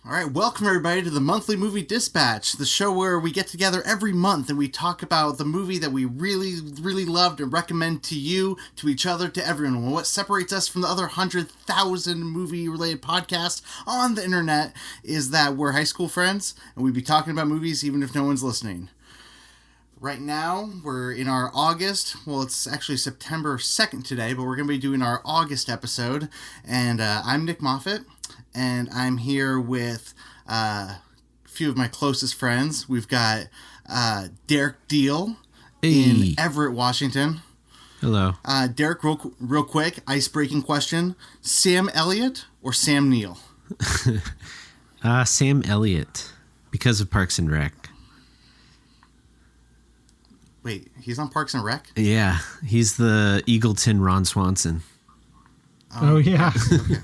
All right, welcome everybody to the Monthly Movie Dispatch, the show where we get together every month and we talk about the movie that we really, really loved and recommend to you, to each other, to everyone. What separates us from the other 100,000 movie-related podcasts on the internet is that we're high school friends and we be talking about movies even if no one's listening. Right now, we're in our August, well, it's actually September 2nd today, but we're going to be doing our August episode, and I'm Nick Moffat. And I'm here with a few of my closest friends. We've got Derek Deal in Everett, Washington. Hello. Derek, real quick, ice-breaking question. Sam Elliott or Sam Neill? Sam Elliott, because of Parks and Rec. Wait, he's on Parks and Rec? Yeah, he's the Eagleton Ron Swanson. Oh yeah. Okay.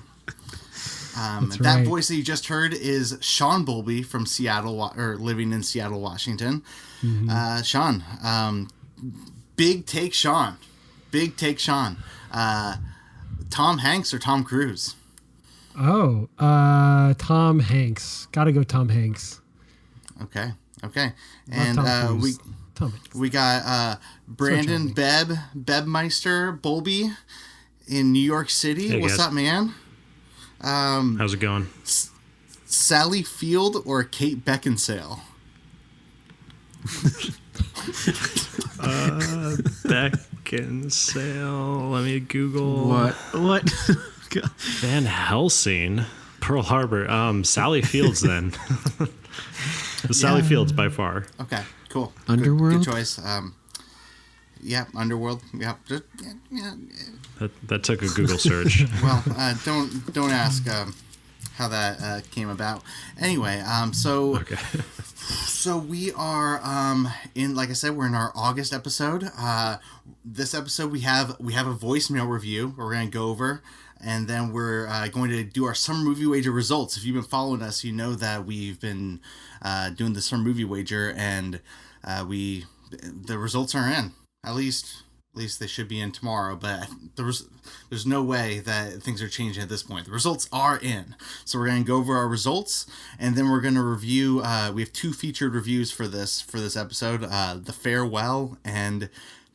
That right. voice that you just heard is Sean Bowlby from Seattle, or living in Seattle, Washington. Mm-hmm. Sean, big take Sean. Big take Sean. Tom Hanks or Tom Cruise? Oh, Tom Hanks. Gotta go Tom Hanks. Okay. And Tom we got Brandon Bebmeister Bowlby in New York City. Hey, what's guys. up, man? How's it going? Sally Field or Kate Beckinsale? Beckinsale. Let me Google. What? Van Helsing. Pearl Harbor. Sally Fields then. Sally Fields by far. Okay, cool. Underworld? Good choice. Yeah, Underworld. Yeah. That took a Google search. Well, don't ask how that came about. Anyway, Okay. so we are in, like I said, we're in our August episode. This episode we have a voicemail review we're going to go over, and then we're going to do our Summer Movie Wager results. If you've been following us, you know that we've been doing the Summer Movie Wager, and the results are in. At least they should be in tomorrow, but there's no way that things are changing at this point. The results are in. So we're going to go over our results, and then we're going to review, we have two featured reviews for this episode, The Farewell and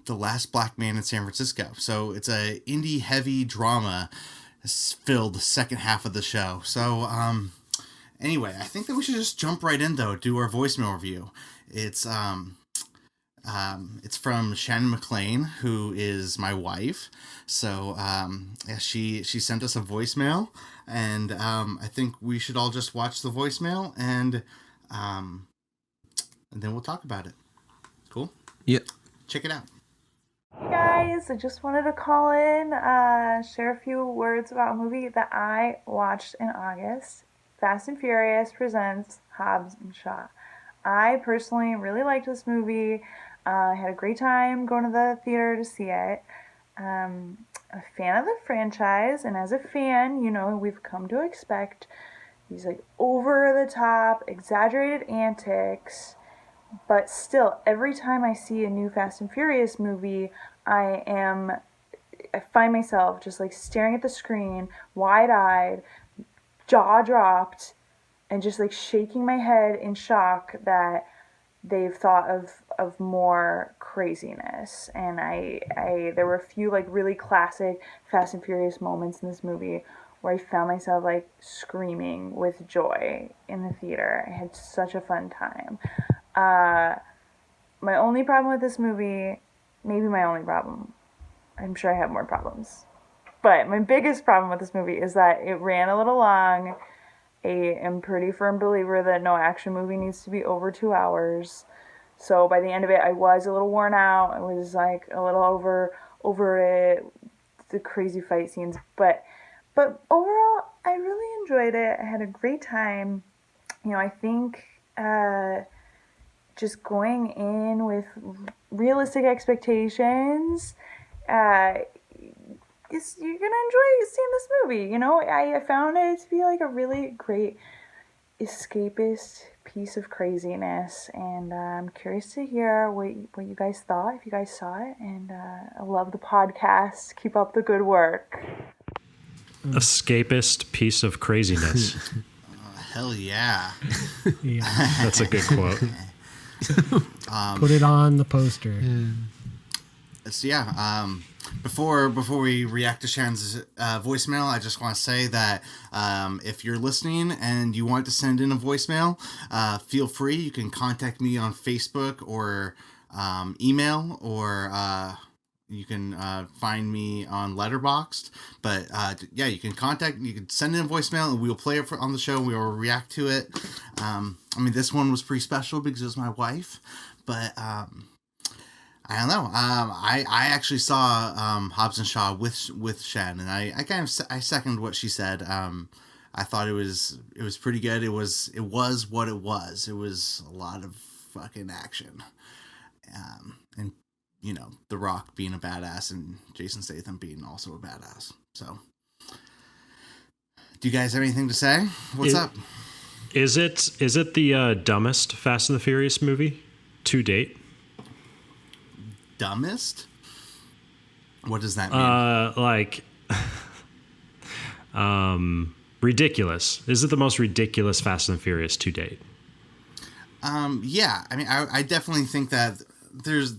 The Last Black Man in San Francisco. So it's a indie-heavy drama filled second half of the show. So anyway, I think that we should just jump right in, though, do our voicemail review. It's from Shannon McLean, who is my wife. So, she sent us a voicemail, and I think we should all just watch the voicemail, and then we'll talk about it. Cool? Yep. Check it out. Hey guys, I just wanted to call in, share a few words about a movie that I watched in August. Fast and Furious presents Hobbs and Shaw. I personally really liked this movie. I had a great time going to the theater to see it. I'm a fan of the franchise, and as a fan, we've come to expect these over-the-top, exaggerated antics. But still, every time I see a new Fast and Furious movie, I find myself just staring at the screen, wide-eyed, jaw dropped, and just shaking my head in shock that they've thought of more craziness. And there were a few really classic Fast and Furious moments in this movie where I found myself screaming with joy in the theater. I had such a fun time. My only problem with this movie, maybe my only problem, I'm sure I have more problems, but my biggest problem with this movie is that it ran a little long. I am a pretty firm believer that no action movie needs to be over 2 hours. So by the end of it, I was a little worn out. I was a little over it, the crazy fight scenes. But overall, I really enjoyed it. I had a great time. I think just going in with realistic expectations, you're gonna enjoy seeing this movie. I found it to be a really great escapist piece of craziness, and I'm curious to hear what you guys thought, if you guys saw it. And I love the podcast. Keep up the good work. Escapist piece of craziness. Hell yeah. Yeah. That's a good quote. Put it on the poster. So yeah, before we react to Sharon's voicemail, I just want to say that if you're listening and you want to send in a voicemail, feel free. You can contact me on Facebook or email, or you can find me on Letterboxd. But yeah, you can send in a voicemail, and we will play it on the show. We will react to it. I mean, this one was pretty special because it was my wife, but I don't know. I actually saw Hobbs and Shaw with Shen, and I kind of I second what she said. I thought it was pretty good. It was what it was. It was a lot of fucking action, and you know, The Rock being a badass and Jason Statham being also a badass. So, do you guys have anything to say? What's up? Is it the dumbest Fast and the Furious movie to date? Dumbest? What does that mean? Ridiculous. Is it the most ridiculous Fast and the Furious to date? Yeah. I mean, I definitely think that there's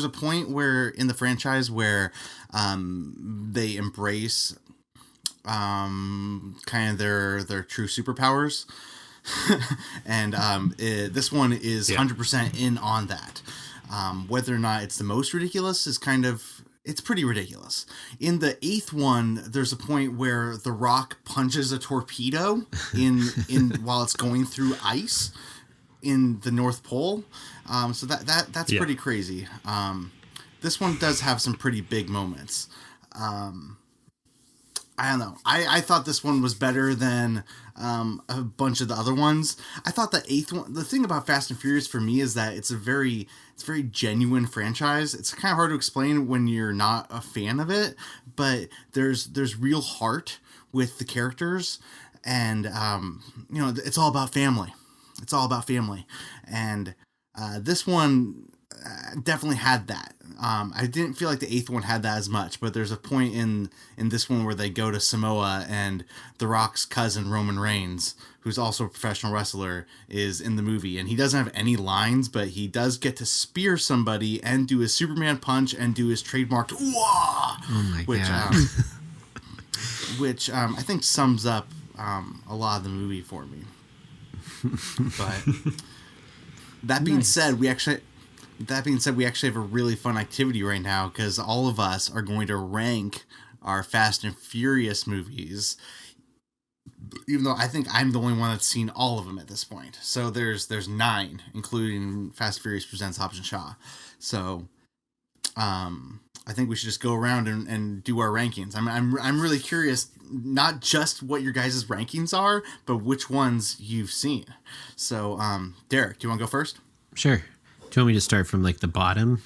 a point where in the franchise where they embrace kind of their true superpowers. And this one is 100% in on that. Whether or not it's the most ridiculous is it's pretty ridiculous. In the 8th one, there's a point where The Rock punches a torpedo in while it's going through ice in the North Pole. So that's pretty crazy. This one does have some pretty big moments. I don't know. I thought this one was better than a bunch of the other ones. I thought the 8th one, the thing about Fast and Furious for me is that it's a very genuine franchise. It's kind of hard to explain when you're not a fan of it, but there's real heart with the characters, and you know, it's all about family. It's all about family. And this one definitely had that. I didn't feel like the 8th one had that as much, but there's a point in this one where they go to Samoa, and The Rock's cousin, Roman Reigns, who's also a professional wrestler, is in the movie, and he doesn't have any lines, but he does get to spear somebody and do his Superman punch and do his trademarked "Wah!" Oh my god. Which I think sums up a lot of the movie for me. But that being said, we actually have a really fun activity right now, because all of us are going to rank our Fast and Furious movies, even though I think I'm the only one that's seen all of them at this point. So there's 9, including Fast and Furious Presents Hobbs and Shaw. So I think we should just go around and do our rankings. I'm really curious, not just what your guys' rankings are, but which ones you've seen. So Derek, do you want to go first? Sure. Do you want me to start from like the bottom,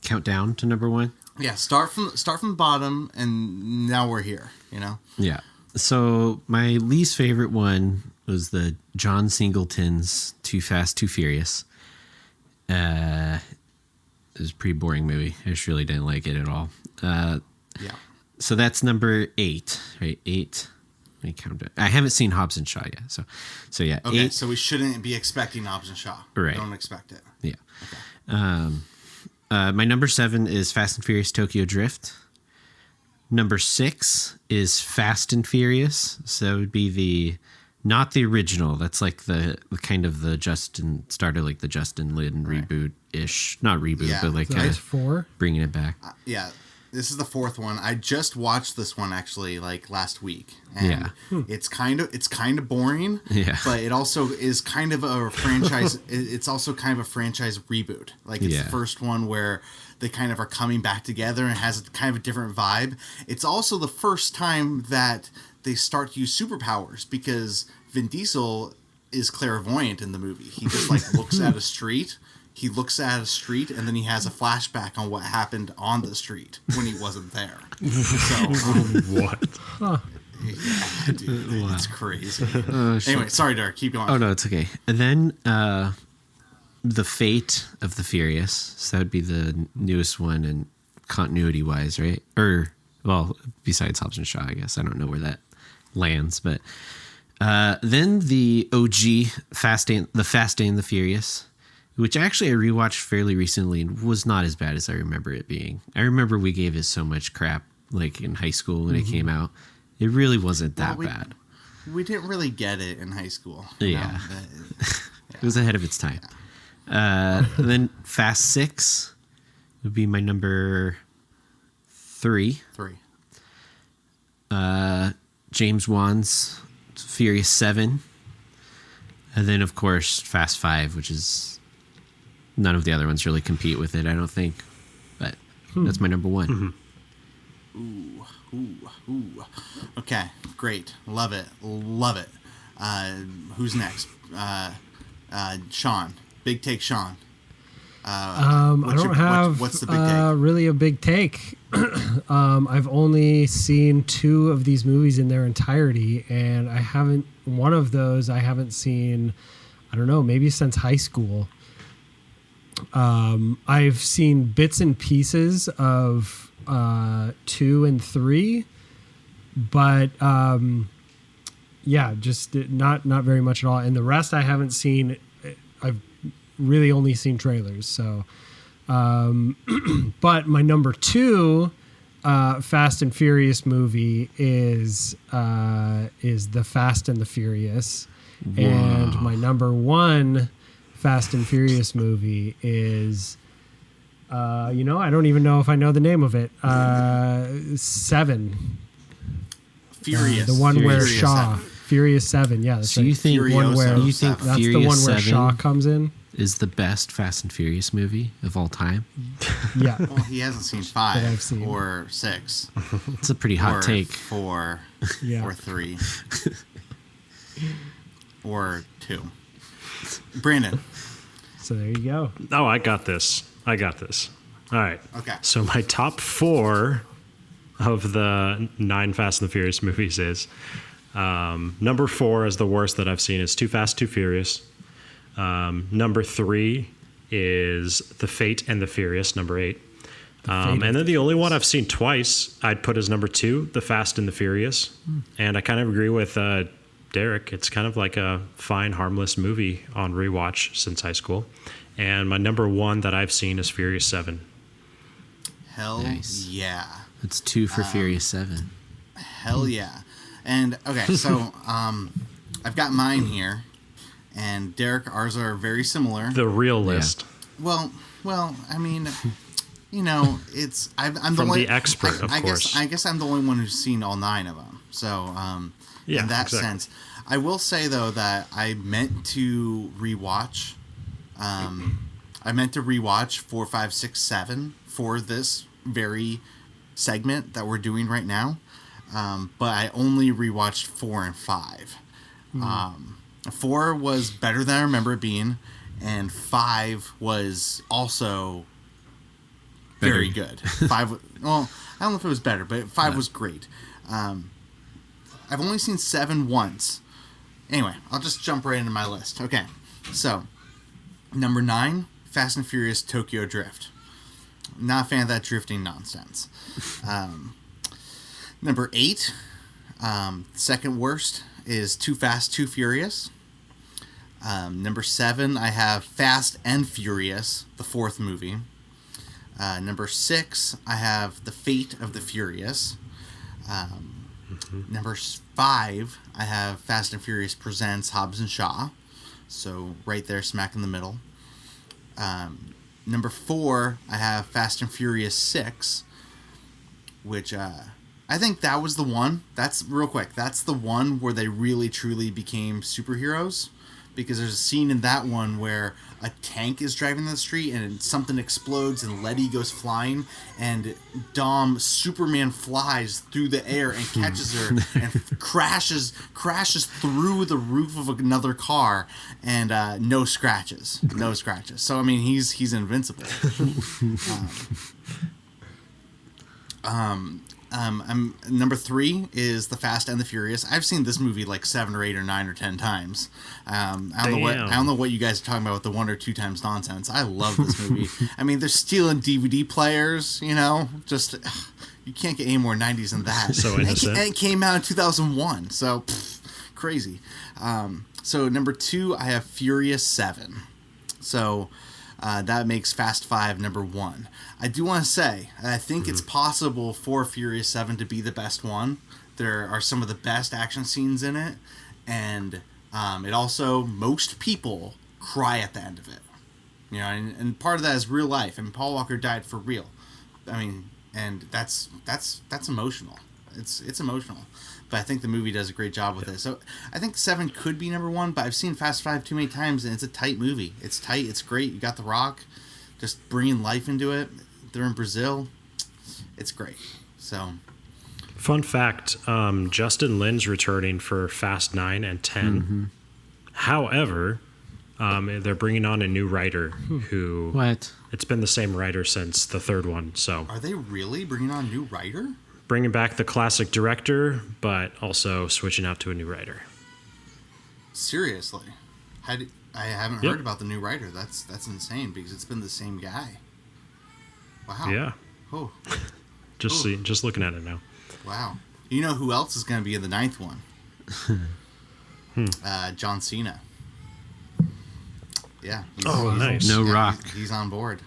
count down to number 1? Yeah, start from the bottom, and now we're here, you know? Yeah. So my least favorite one was the John Singleton's Too Fast, Too Furious. It was a pretty boring movie. I just really didn't like it at all. Yeah. So that's number 8, right? 8. Let me count it. I haven't seen Hobbs and Shaw yet. So yeah. Okay, 8. so we shouldn't be expecting Hobbs and Shaw. Right. Don't expect it. Yeah. Okay. My number 7 is Fast and Furious Tokyo Drift. Number 6 is Fast and Furious. So it would be not the original. That's like the kind of the Justin Lin reboot-ish. Not reboot, but like So that's 4. bringing it back. Yeah. This is the 4th one. I just watched this one actually like last week, and it's kind of boring. Yeah. But it also is kind of a franchise. It's also kind of a franchise reboot. Like it's the first one where they kind of are coming back together and has kind of a different vibe. It's also the first time that they start to use superpowers, because Vin Diesel is clairvoyant in the movie. He just like looks at a street. He looks at a street, and then he has a flashback on what happened on the street when he wasn't there. So, What? yeah, dude, it's crazy. Shit. Anyway, sorry, Derek. Keep going. Oh, no, it's okay. And then The Fate of the Furious. So that would be the newest one and continuity-wise, right? Or, well, besides Hobbs and Shaw, I guess. I don't know where that lands. But Then the OG Fast and the Furious, which actually I rewatched fairly recently and was not as bad as I remember it being. I remember we gave it so much crap like in high school when it came out. It really wasn't that bad. We didn't really get it in high school. Yeah. It was ahead of its time. And then Fast 6 would be my number 3. 3. James Wan's Furious 7. And then, of course, Fast 5, which is... None of the other ones really compete with it, I don't think. But that's my number 1. Ooh. Okay, great. Love it. Who's next? Sean. Big take, Sean. I don't have what's the big take? Really a big take. I've only seen 2 of these movies in their entirety, and one of those I haven't seen, I don't know, maybe since high school. I've seen bits and pieces of 2 and 3, but just not very much at all. And the rest I haven't seen. I've really only seen trailers. So, but my number 2 Fast and Furious movie is The Fast and the Furious, and my number 1 Fast and Furious movie is, I don't even know if I know the name of it. 7. Furious. The one Furious where Shaw. 7. Furious 7. Yeah. That's So you think Furioso that's Furious the one where 7 Shaw comes in? is the best Fast and Furious movie of all time? Yeah. Well, he hasn't seen 5 I've seen. or 6 It's a pretty hot or take. 4 Yeah. or 3 or 2. Brandon. So there you go. Oh, I got this. All right. Okay. So my top 4 of the 9 Fast and the Furious movies is number 4 is the worst that I've seen is Too Fast, Too Furious. Number 3 is The Fate and the Furious, number 8. And then the only one I've seen twice I'd put as number 2, The Fast and the Furious. And I kind of agree with Derek. It's kind of like a fine, harmless movie on rewatch since high school. And my number 1 that I've seen is Furious 7. Hell Nice. yeah. It's 2 for Furious 7. Hell yeah. And okay, so I've got mine here, and Derek, ours are very similar. The real list. Well, I mean, it's I'm From the only, the expert, of course. I guess I'm the only one who's seen all 9 of them. So Yeah, in that exactly. sense, I will say though that I meant to rewatch. I meant to rewatch 4, 5, 6, 7 for this very segment that we're doing right now. But I only rewatched 4 and 5. 4 was better than I remember it being, and 5 was also very good. 5, well, I don't know if it was better, but 5 was great. I've only seen 7 once. Anyway, I'll just jump right into my list. Okay, so number 9, Fast and Furious Tokyo Drift. Not a fan of that drifting nonsense. Number 8, second worst, is Too Fast, Too Furious. Number 7, I have Fast and Furious, the 4th movie. Number 6, I have The Fate of the Furious. Number 5, I have Fast and Furious Presents Hobbs and Shaw. So right there, smack in the middle. Number 4, I have Fast and Furious 6, which I think that was the one. That's real quick. That's the one where they really truly became superheroes, because there's a scene in that one where a tank is driving down the street and something explodes and Letty goes flying, and Dom Superman flies through the air and catches her and crashes through the roof of another car, and no scratches. So I mean, he's invincible. I'm number 3 is The Fast and the Furious. I've seen this movie like 7 or 8 or 9 or 10 times. I don't know what you guys are talking about with the 1 or 2 times nonsense. I love this movie. I mean, they're stealing DVD players, just you can't get any more 90s than that. So innocent. And it came out in 2001, so crazy. So number 2, I have Furious 7. So that makes Fast 5 number 1. I do want to say, I think it's possible for Furious 7 to be the best one. There are some of the best action scenes in it, and it also, most people cry at the end of it. You know, and part of that is real life. I mean, Paul Walker died for real. I mean, and that's emotional. It's emotional. But I think the movie does a great job with it. So I think 7 could be number 1, but I've seen Fast 5 too many times, and it's a tight movie. It's tight. It's great. You got The Rock just bringing life into it. They're in Brazil. It's great. So, Fun fact, Justin Lin's returning for Fast 9 and 10. However, they're bringing on a new writer who... What? It's been the same writer since the third one, so... are they really bringing on a new writer? Bringing back the classic director, but also switching out to a new writer. Seriously? I haven't Yep. heard about the new writer. That's insane, because it's been the same guy. Wow. Yeah, Oh, just looking at it now. wow. You know who else is going to be in the 9th one? John Cena. Yeah. Nice. No Rock. He's on board.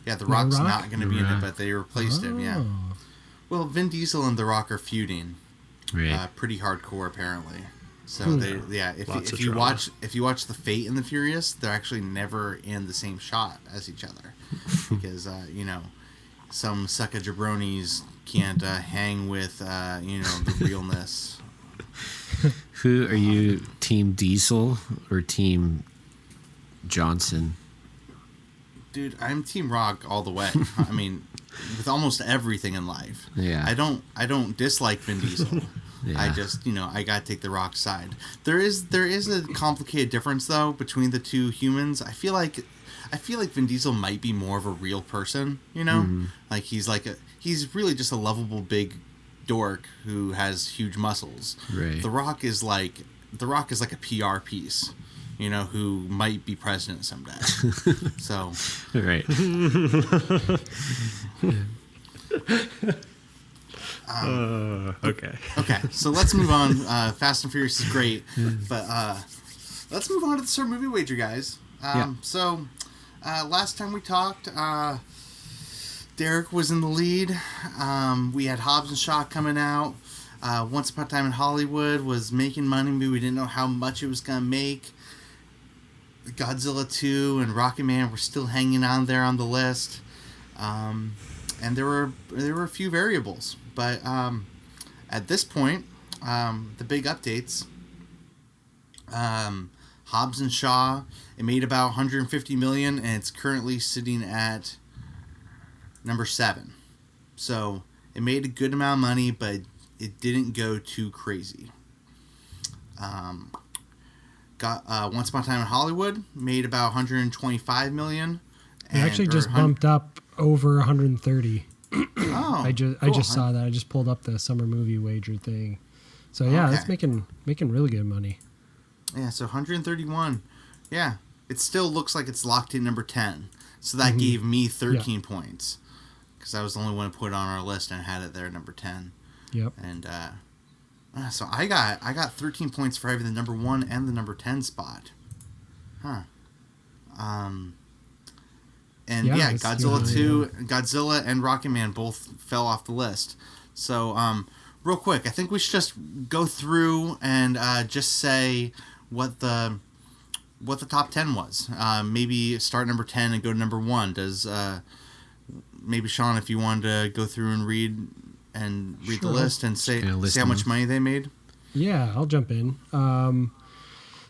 Yeah, The Rock's Rock? not going to be in it, Rock. but they replaced him, yeah. Oh. Well, Vin Diesel and The Rock are feuding. Right. Pretty hardcore, apparently. So Lots of if you drama. watch The Fate and the Furious, they're actually never in the same shot as each other, because some sucker jabronis can't hang with the realness. Who are you, Team Diesel or Team Johnson? Dude, I'm Team Rock all the way. I mean, with almost everything in life. Yeah. I don't dislike Vin Diesel. Yeah. I just, I gotta take the Rock side. There is a complicated difference though between the two humans. I feel like Vin Diesel might be more of a real person. Like he's really just a lovable big dork who has huge muscles. Right. The Rock is like a PR piece. Who might be president someday. So, Right. Okay. okay, so let's move on. Fast and Furious is great, but let's move on to the Sir Movie Wager, guys. So, last time we talked, Derek was in the lead. We had Hobbs and Shaw coming out. Once Upon a Time in Hollywood was making money, but we didn't know how much it was going to make. Godzilla 2 and Rocket Man were still hanging on there on the list. And there were a few variables. But at this point, the big updates, Hobbs and Shaw, it made about 150 million, and it's currently sitting at number 7. So it made a good amount of money, but it didn't go too crazy. Once Upon a Time in Hollywood made about 125 million. It actually just bumped up over 130. Oh, I just saw that. I just pulled up the Summer Movie Wager thing. So yeah, Okay. that's making really good money. Yeah, so 131. Yeah, it still looks like it's locked in number 10. So that gave me 13 points, because I was the only one to put it on our list and had it there at number 10. Yep. And so I got 13 points for having the number 1 and the number 10 spot. Huh. And Yeah, yeah, that's Godzilla good. 2, Godzilla and Rocket Man both fell off the list. So, real quick, I think we should just go through and just say what the top 10 was. Maybe start number 10 and go to number 1. Does maybe Sean, if you wanted to go through and read the Sure. list and say kinda list how much them. money they made? Yeah, I'll jump in.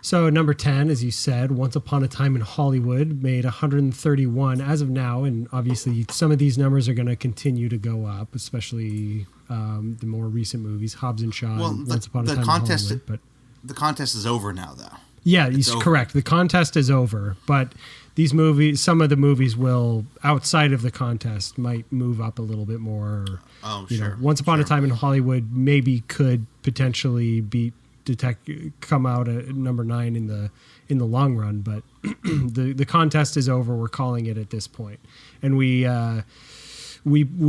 So number 10, as you said, Once Upon a Time in Hollywood made 131 as of now, and obviously some of these numbers are going to continue to go up, especially the more recent movies, Hobbs and Shaw, Well, and the- Once Upon a the Time contest- in Hollywood. But The contest is over now, though. yeah, It's he's over. correct. The contest is over, but these movies, some of the movies will, outside of the contest, might move up a little bit more. Or, Oh, you know, sure. Once Upon a sure. Time in Hollywood maybe could potentially come out at number 9 in the long run, but the contest is over. We're calling it at this point, and we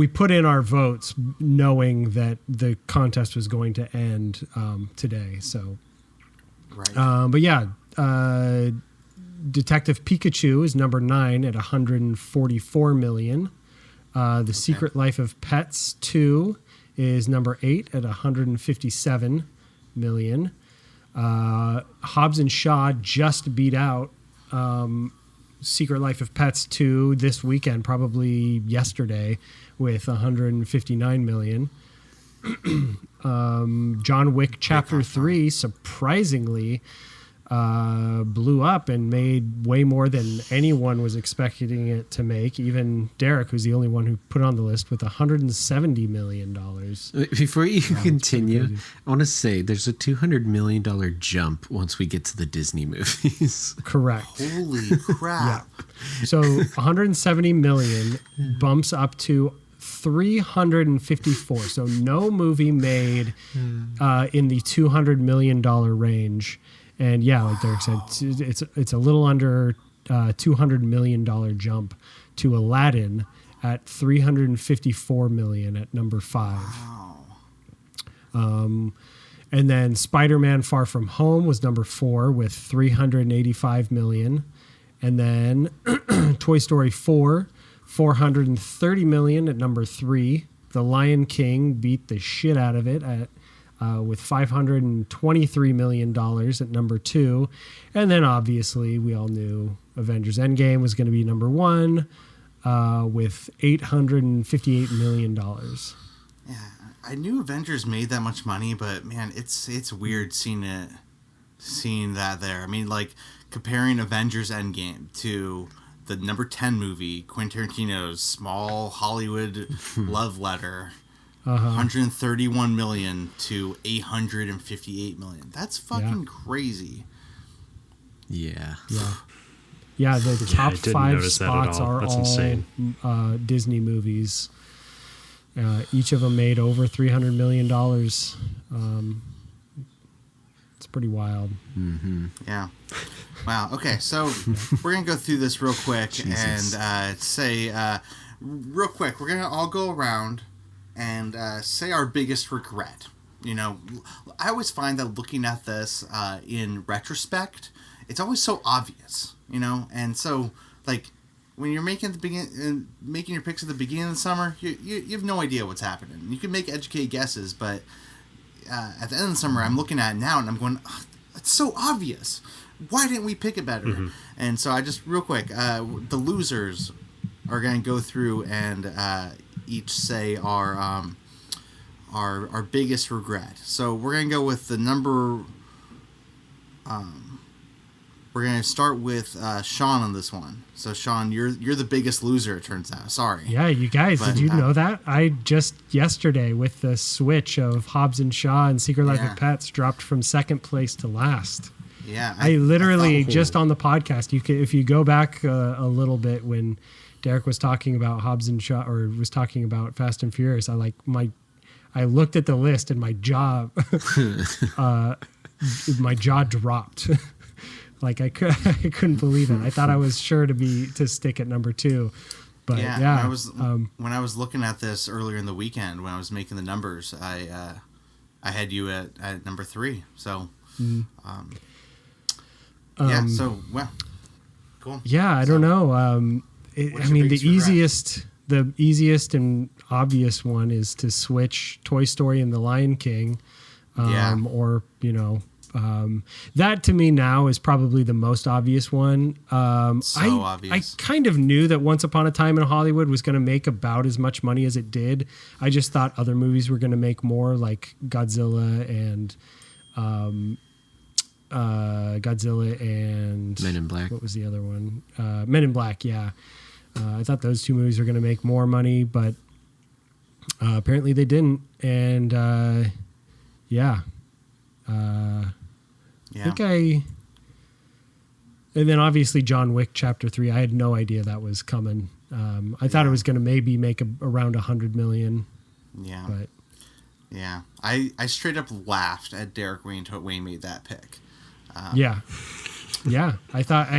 put in our votes knowing that the contest was going to end today. So Right. But yeah, Detective Pikachu is number 9 at 144 million. The Secret Life of Pets 2 is number 8 at 157 million. Hobbs and Shaw just beat out Secret Life of Pets 2 this weekend, probably yesterday, with 159 million. John Wick Chapter 3 surprisingly blew up and made way more than anyone was expecting it to make. Even Derek, who's the only one who put it on the list, with $170 million. Before you continue, I want to say there's a $200 million jump once we get to the Disney movies. Correct. Holy crap. So 170 million bumps up to 354. So no movie made in the $200 million range. And yeah, like Derek said, it's a little under $200 million jump to Aladdin at 354 million at number 5. Wow. And then Spider-Man Far From Home was number 4 with 385 million. And then Toy Story 4, 430 million at number 3. The Lion King beat the shit out of it at with $523 million at number 2. And then obviously we all knew Avengers Endgame was going to be number 1 with $858 million. Yeah, I knew Avengers made that much money, but man, it's weird seeing that there. I mean, like comparing Avengers Endgame to the number 10 movie, Quentin Tarantino's small Hollywood love letter. 131 million to 858 million. That's fucking crazy. Yeah. Yeah, the top I didn't 5 notice that at spots all. are That's all insane. Disney movies. Each of them made over $300 million. It's pretty wild. Mm-hmm. Yeah. Wow. Okay, so we're going to go through this real quick Jesus. and say, real quick, we're going to all go around and say our biggest regret. You know, I always find that looking at this in retrospect, it's always so obvious, you know, and so like when you're making your picks at the beginning of the summer, you have no idea what's happening. You can make educated guesses, but at the end of the summer, I'm looking at it now and I'm going, oh, it's so obvious. Why didn't we pick it better? Mm-hmm. And so I just real quick, the losers are going to go through and each say our biggest regret. So we're gonna go with the number. We're gonna start with Sean on this one. So Sean, you're the biggest loser. It turns out. Sorry. Yeah, you guys, did you know that? I just yesterday with the switch of Hobbs and Shaw and Secret Life of Pets dropped from second place to last. Yeah, I literally just on the podcast. You can, if you go back a little bit when Derek was talking about Hobbs and Shaw, or was talking about Fast and Furious, I looked at the list and my jaw dropped. Like I couldn't believe it. I thought I was sure to stick at number 2, but yeah. When I was looking at this earlier in the weekend when I was making the numbers, I had you at number 3. So, yeah. So well, cool. Yeah, I don't know. I mean, the easiest and obvious one is to switch Toy Story and The Lion King. Or, you know, that to me now is probably the most obvious one. Obvious. I kind of knew that Once Upon a Time in Hollywood was going to make about as much money as it did. I just thought other movies were going to make more, like Godzilla and Men in Black. What was the other one? Men in Black, yeah. I thought those 2 movies were going to make more money, but apparently they didn't. And and then obviously John Wick Chapter 3. I had no idea that was coming. I thought it was going to maybe make around 100 million. Yeah. But yeah, I straight up laughed at Derek Wayne made that pick. Yeah, I thought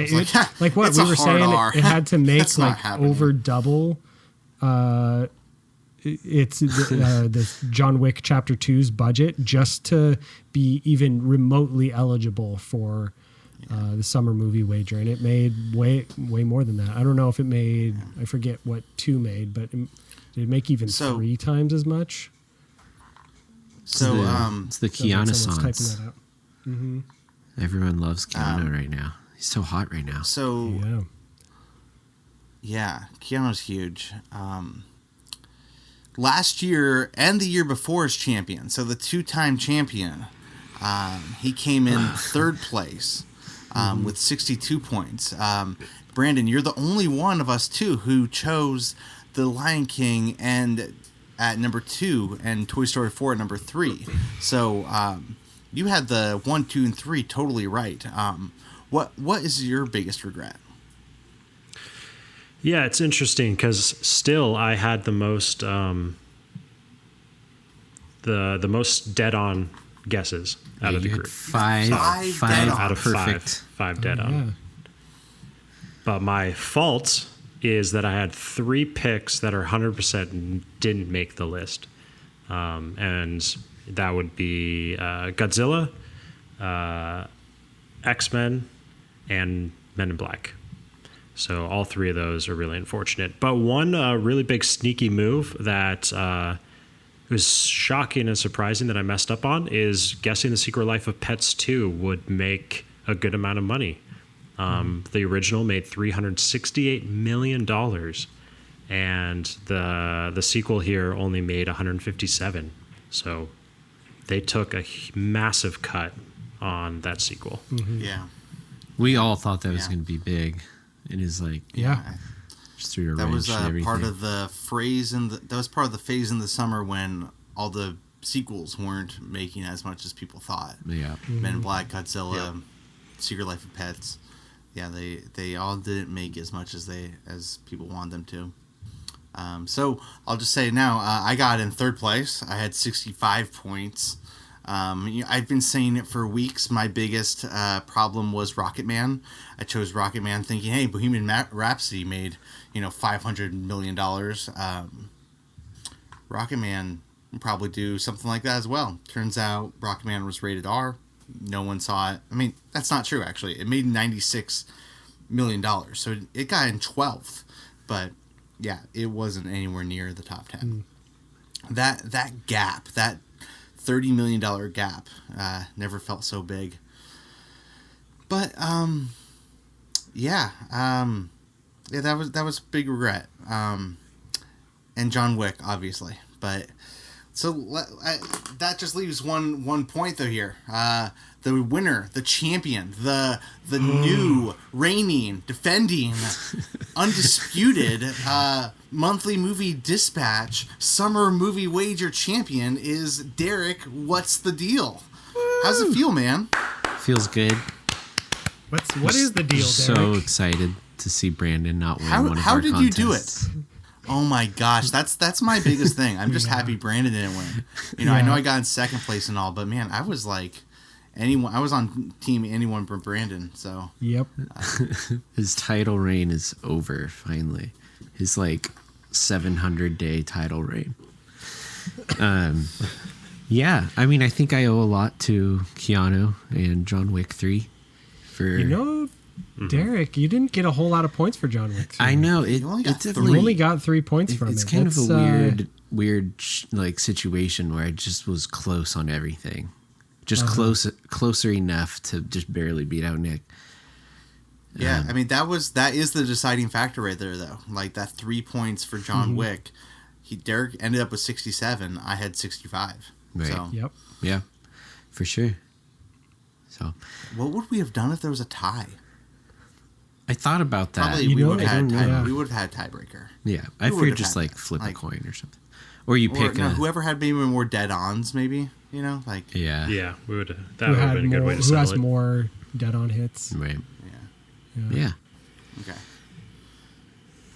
like what it's we were saying. R. It had to make That's not like happening. over double. it's the John Wick Chapter 2's budget just to be even remotely eligible for the summer movie wager, and it made way more than that. I don't know if it made, I forget what 2 made, but did it make even 3 times as much? So It's the Keanu Someone's typing songs. that out. Everyone loves Keanu right now. He's so hot right now. so Yeah. Keanu's huge. Last year and the year before as champion, so the 2-time champion, he came in 3rd place with 62 points. Brandon, you're the only one of us two who chose The Lion King and at number 2 and Toy Story 4 at number 3. So you had the 1, 2, and 3 totally right. What is your biggest regret? Yeah, it's interesting because still I had the most the most dead on guesses out of the you had group. five dead on. Out of perfect. five dead on. Yeah. But my fault is that I had 3 picks that are 100% didn't make the list, and that would be Godzilla, X-Men, and Men in Black. So all 3 of those are really unfortunate. But one really big sneaky move that was shocking and surprising that I messed up on is guessing The Secret Life of Pets 2 would make a good amount of money. The original made $368 million, and the sequel here only made $157. So they took a massive cut on that sequel. Yeah. We all thought that was Yeah. going to be big. It is like Yeah. just threw a That wrench was in everything. part of the phrase that was part of the phase in the summer when all the sequels weren't making as much as people thought. Yeah. Men in Black, Godzilla, Secret Life of Pets. Yeah, they all didn't make as much as people wanted them to. So I'll just say now, I got in 3rd place. I had 65 points. I've been saying it for weeks. My biggest problem was Rocket Man. I chose Rocket Man thinking, hey, Bohemian Rhapsody made, $500 million. Rocket Man would probably do something like that as well. Turns out Rocket Man was rated R. No one saw it. I mean, that's not true, actually. It made $96 million. So it got in 12th. But, yeah, it wasn't anywhere near the top 10. That gap, that $30 million gap, never felt so big. But, that was a big regret. And John Wick, obviously. But so that just leaves one point though here. The winner, the champion, the new reigning, defending, undisputed monthly movie dispatch summer movie wager champion is Derek. What's the deal? How's it feel, man? Feels good. What is the deal, So Derek? excited to see Brandon not win one of How our did you do contests. it? Oh my gosh, that's my biggest thing. I'm just happy Brandon didn't win. I know I got in 2nd place and all, but man, I was like anyone. I was on team anyone but Brandon. So Yep. His title reign is over finally. His 700-day title reign. Yeah, I mean, I think I owe a lot to Keanu and John Wick 3 for Derek, you didn't get a whole lot of points for John Wick 3. I know it. You only It got definitely You only got 3 points from it's it. kind of That's, a weird situation where I just was close on everything, just closer enough to just barely beat out Nick. yeah, I mean that is the deciding factor right there though. Like that 3 points for John Wick. Derek ended up with 67. I had 65. Right. So Yep. Yeah, for sure. So what would we have done if there was a tie? I thought about that. Probably You we know, would I have don't had know. we would have had tiebreaker. Yeah, I Who figured would've just had that? flip a Like- coin or something, or you pick Whoever had maybe more dead-ons, maybe yeah, Yeah, we would. That Who would have had been a good more? way to Who settle has it. more dead-on hits? right, yeah. yeah. Okay.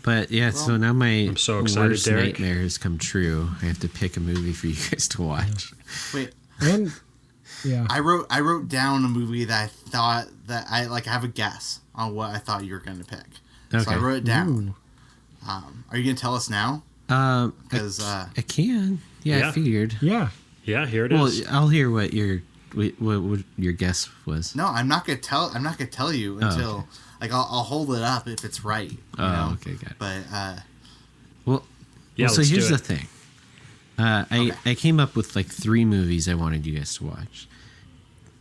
But yeah, so now my I'm so excited, worst Derek. nightmare has come true. I have to pick a movie for you guys to watch. Wait, And yeah, I wrote down a movie that I thought that I have a guess on what I thought you were going to pick. So I Okay. wrote it down. Ooh. Are you going to tell us now? Because I can. Yeah, I Yeah. figured. Yeah. Yeah, here it Well, is. I'll hear what your guess was. no, I'm not gonna tell you until okay. like I'll hold it up if it's right. You know? Okay, got it. But Well, Yeah, so let's do here's it. the thing. I came up with like 3 movies I wanted you guys to watch.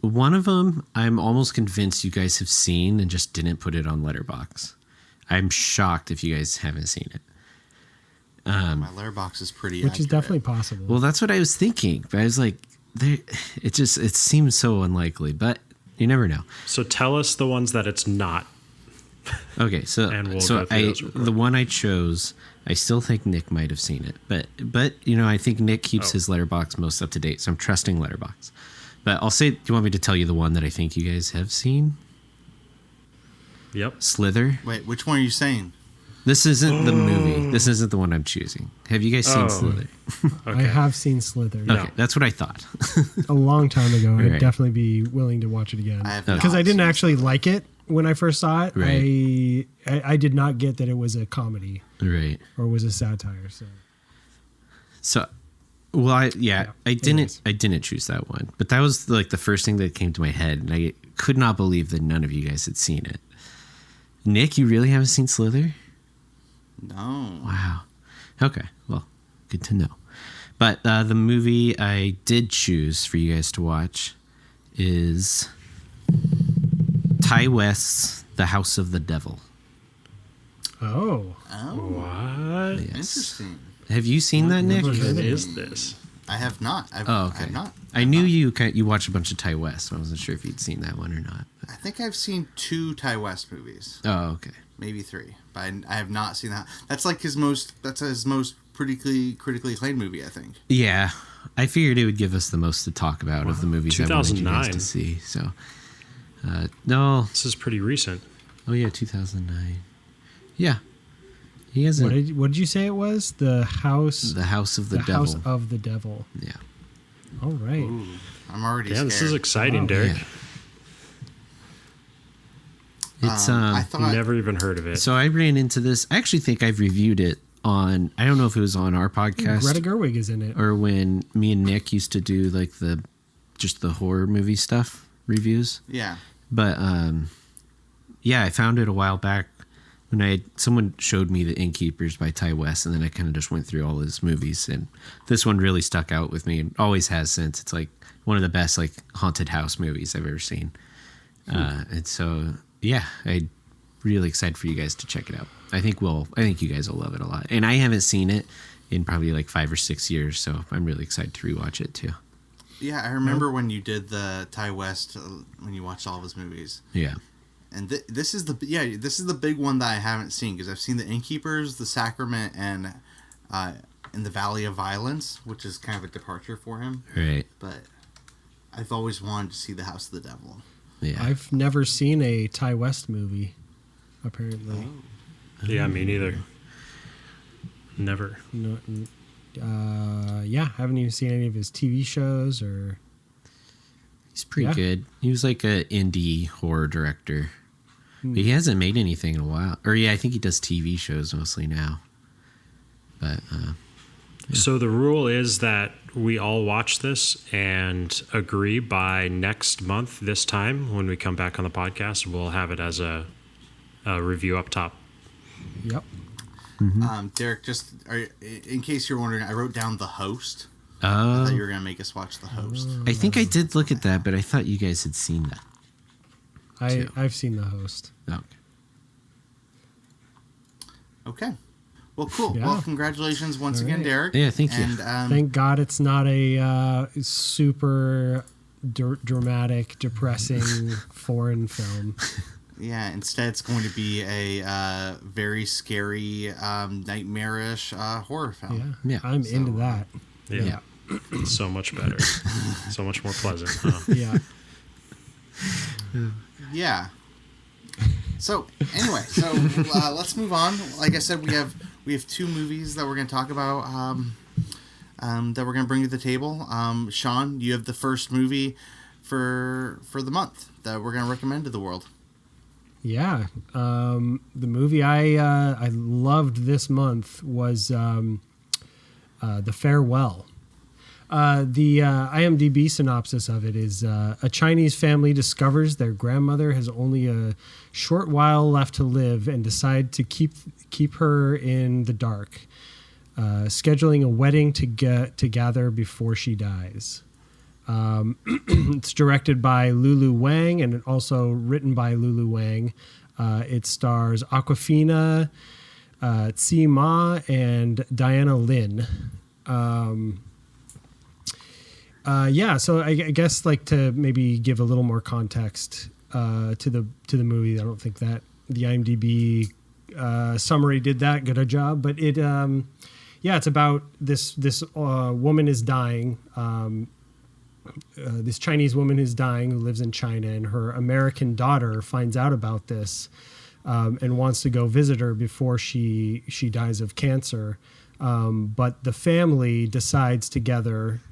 One of them, I'm almost convinced you guys have seen and just didn't put it on Letterboxd. I'm shocked if you guys haven't seen it. my Letterboxd is pretty. Which is accurate. definitely possible. Well, that's what I was thinking, but I was like, it seems so unlikely, but you never know. So tell us the ones that it's not. Okay, so And we'll go through those real quick. the one I chose, I still think Nick might have seen it, but I think Nick keeps his Letterboxd most up to date, so I'm trusting Letterboxd. But I'll say, do you want me to tell you the one that I think you guys have seen? Yep. Slither. Wait, which one are you saying? This isn't the movie. This isn't the one I'm choosing. Have you guys seen Oh. Slither? I have seen Slither Okay, that's what I thought. a long time ago. I'd Right. definitely be willing to watch it again I have because not I didn't seen actually like it when I first saw it. Right. I did not get that it was a comedy Right. or was a satire. So, well, I anyways. didn't choose that one, but that was like the first thing that came to my head, and I could not believe that none of you guys had seen it. Nick, you really haven't seen Slither? No. Wow. Okay. Well, good to know. But the movie I did choose for you guys to watch is Ty West's The House of the Devil. Oh, Oh, What? interesting. Have you seen that, Nick? never heard What of it. is this? I have not. Oh, I okay. have not. I knew you watched a bunch of Ty West. So I wasn't sure if you'd seen that one or not. I think I've seen 2 Ty West movies, Oh, okay. maybe 3, but I have not seen that. That's like his most. That's his most critically acclaimed movie, I think. Yeah, I figured it would give us the most to talk about of the movies I wanted you guys 2009. to see. So, no. This is pretty recent. Oh, yeah, 2009. Yeah. He hasn't. what did you say it was? The House. The House of the, the Devil. House of the Devil. Yeah. All right. Ooh, I'm already Yeah, scared. this is exciting, Wow. Derek. Yeah. It's I thought. Never even heard of it. so I ran into this. I actually think I've reviewed it on. I don't know if it was on our podcast Greta Gerwig is in it. or when me and Nick used to do like the horror movie stuff reviews. Yeah. But yeah, I found it a while back when someone showed me The Innkeepers by Ty West, and then I kind of just went through all his movies, and this one really stuck out with me and always has since. It's like one of the best like haunted house movies I've ever seen. And so yeah, I'm really excited for you guys to check it out. I think you guys will love it a lot. And I haven't seen it in probably like 5 or 6 years, so I'm really excited to rewatch it too. Yeah, I remember when you did the Ty West when you watched all of his movies. Yeah. And this is the big one that I haven't seen because I've seen The Innkeepers, The Sacrament, and In the Valley of Violence, which is kind of a departure for him. Right. But I've always wanted to see The House of the Devil. Yeah. I've never seen a Ty West movie. Apparently, Yeah, me neither. Never. no. Yeah, haven't even seen any of his TV shows or. He's pretty Yeah. good. He was like a indie horror director. But he hasn't made anything in a while. Or yeah, I think he does TV shows mostly now. But So the rule is that we all watch this and agree by next month, this time, when we come back on the podcast, we'll have it as a review up top. Yep. Derek, in case you're wondering, I wrote down The Host. I thought you were going to make us watch The Host. I think I did look at that, but I thought you guys had seen that. I've seen The Host. Okay. Okay. Well, cool. Yeah. Well, congratulations once All again, right. Derek. Yeah, thank you. And Thank God it's not a super dramatic, depressing foreign film. yeah, instead it's going to be a very scary, nightmarish horror Yeah, film. Yeah. I'm into that. Yeah. So much better. So much more pleasant. Huh? Yeah. Yeah. So anyway, let's move on. Like I said, we have 2 movies that we're going to talk about that we're going to bring to the table. Sean, you have the first movie for the month that we're going to recommend to the world. Yeah. The movie I loved this month was The Farewell. The IMDb synopsis of it is a Chinese family discovers their grandmother has only a short while left to live and decide to keep her in the dark, scheduling a wedding to gather before she dies. It's directed by Lulu Wang and also written by Lulu Wang. It stars Awkwafina, Tsi Ma, and Diana Lin. So I guess like to maybe give a little more context to the movie. I don't think that the IMDb summary did that good a job, but it's about this woman is dying. This Chinese woman is dying who lives in China, and her American daughter finds out about this and wants to go visit her before she dies of cancer. But the family decides together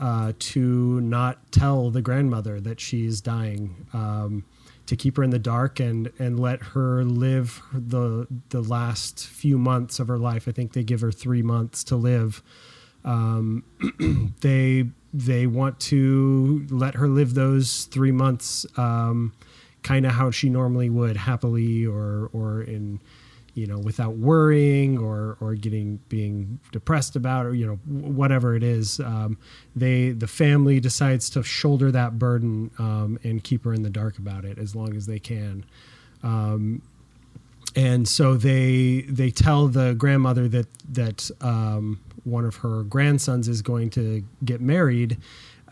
to not tell the grandmother that she's dying, to keep her in the dark and let her live the last few months of her life. I think they give her 3 months to live. They want to let her live those 3 months kind of how she normally would, happily or in, without worrying or being depressed about, or, whatever it is. The family decides to shoulder that burden and keep her in the dark about it as long as they can. And so they tell the grandmother that one of her grandsons is going to get married,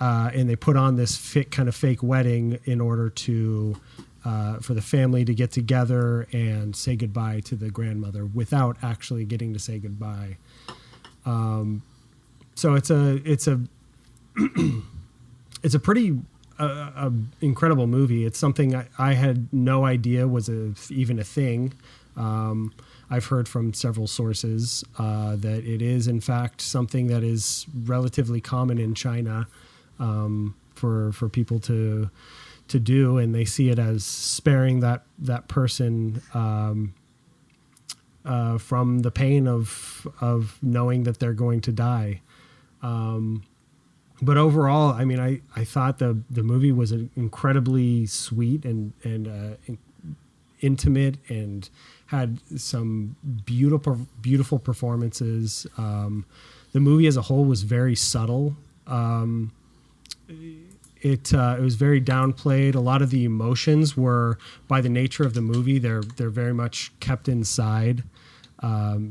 and they put on this kind of fake wedding in order to for the family to get together and say goodbye to the grandmother without actually getting to say goodbye. So it's a pretty incredible movie. It's something I had no idea was even a thing. I've heard from several sources that it is, in fact, something that is relatively common in China for people to do, and they see it as sparing that person from the pain of knowing that they're going to die. But overall, I mean, I thought the movie was incredibly sweet and intimate and had some beautiful performances. The movie as a whole was very subtle. It was very downplayed. A lot of the emotions were, by the nature of the movie, they're very much kept inside